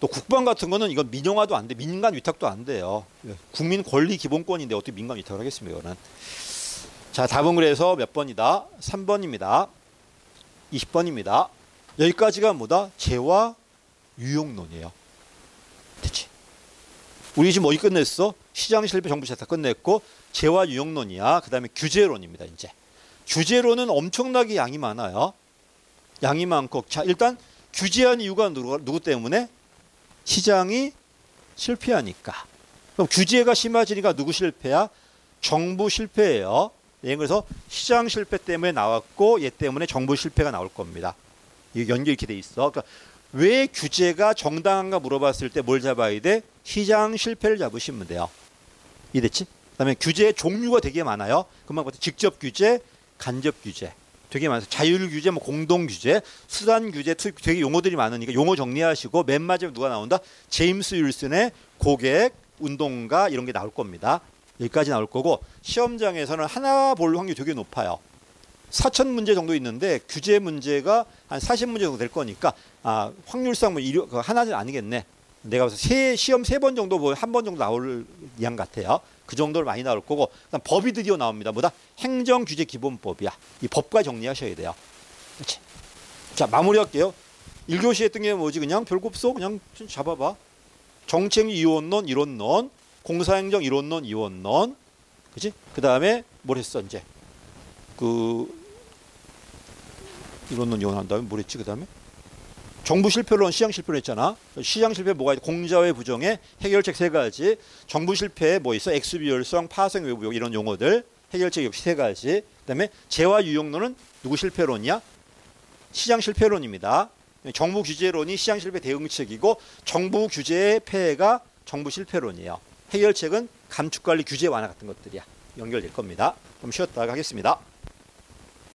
또 국방 같은 거는 이건 민영화도 안 돼. 민간 위탁도 안 돼요. 국민 권리 기본권인데 어떻게 민간 위탁을 하겠습니까, 이거는. 자, 답은 그래서 몇 번이다? 3번입니다. 20번입니다. 여기까지가 뭐다? 재와 유용론이에요. 됐지? 우리 지금 어디 끝냈어? 시장 실패 정부 재타 끝냈고 재와 유용론이야. 그 다음에 규제론입니다. 이제 규제론은 엄청나게 양이 많아요. 양이 많고 자 일단 규제한 이유가 누구 때문에? 시장이 실패하니까. 그럼 규제가 심해지니까 누구 실패야? 정부 실패예요. 예, 그래서 시장 실패 때문에 나왔고 얘 때문에 정부 실패가 나올 겁니다. 이 연결 이렇게 돼 있어. 그러니까 왜 규제가 정당한가 물어봤을 때 뭘 잡아야 돼? 시장 실패를 잡으시면 돼요. 이해됐지? 그다음에 규제의 종류가 되게 많아요. 금방 봤듯이 직접 규제, 간접 규제. 되게 많아요. 자율 규제, 뭐 공동 규제, 수단 규제, 되게 용어들이 많으니까 용어 정리하시고 맨 마지막에 누가 나온다? 제임스 윌슨의 고객, 운동가 이런 게 나올 겁니다. 여기까지 나올 거고 시험장에서는 하나 볼 확률이 되게 높아요. 4,000 문제 정도 있는데 규제 문제가 한 40문제 정도 될 거니까 확률상 뭐 하나는 아니겠네. 내가 봐서 시험 3번 정도 뭐 한 번 정도 나올 양 같아요. 그 정도를 많이 나올 거고 그다음 법이 드디어 나옵니다. 뭐다? 행정규제기본법이야. 이 법과 정리하셔야 돼요. 그렇지? 자 마무리할게요. 1교시 했던 게 뭐지? 그냥 별거 없어. 그냥 잡아봐. 정책 이원론, 이론론, 공사행정 이론론, 이원론, 그렇지? 그 다음에 뭘 했어 이제? 이론론 이원한 다음에 뭘 했지? 그 다음에 정부 실패론, 시장 실패론 했잖아. 시장 실패 뭐가 있어? 공자의 부정의 해결책 3가지. 정부 실패에 뭐 있어? 액수비율성, 파생 외부욕 이런 용어들. 해결책 역시 3가지. 그다음에 재와 유용론은 누구 실패론이야? 시장 실패론입니다. 정부 규제론이 시장 실패 대응책이고 정부 규제의 폐해가 정부 실패론이에요. 해결책은 감축관리 규제 완화 같은 것들이야 연결될 겁니다. 좀 쉬었다가 하겠습니다.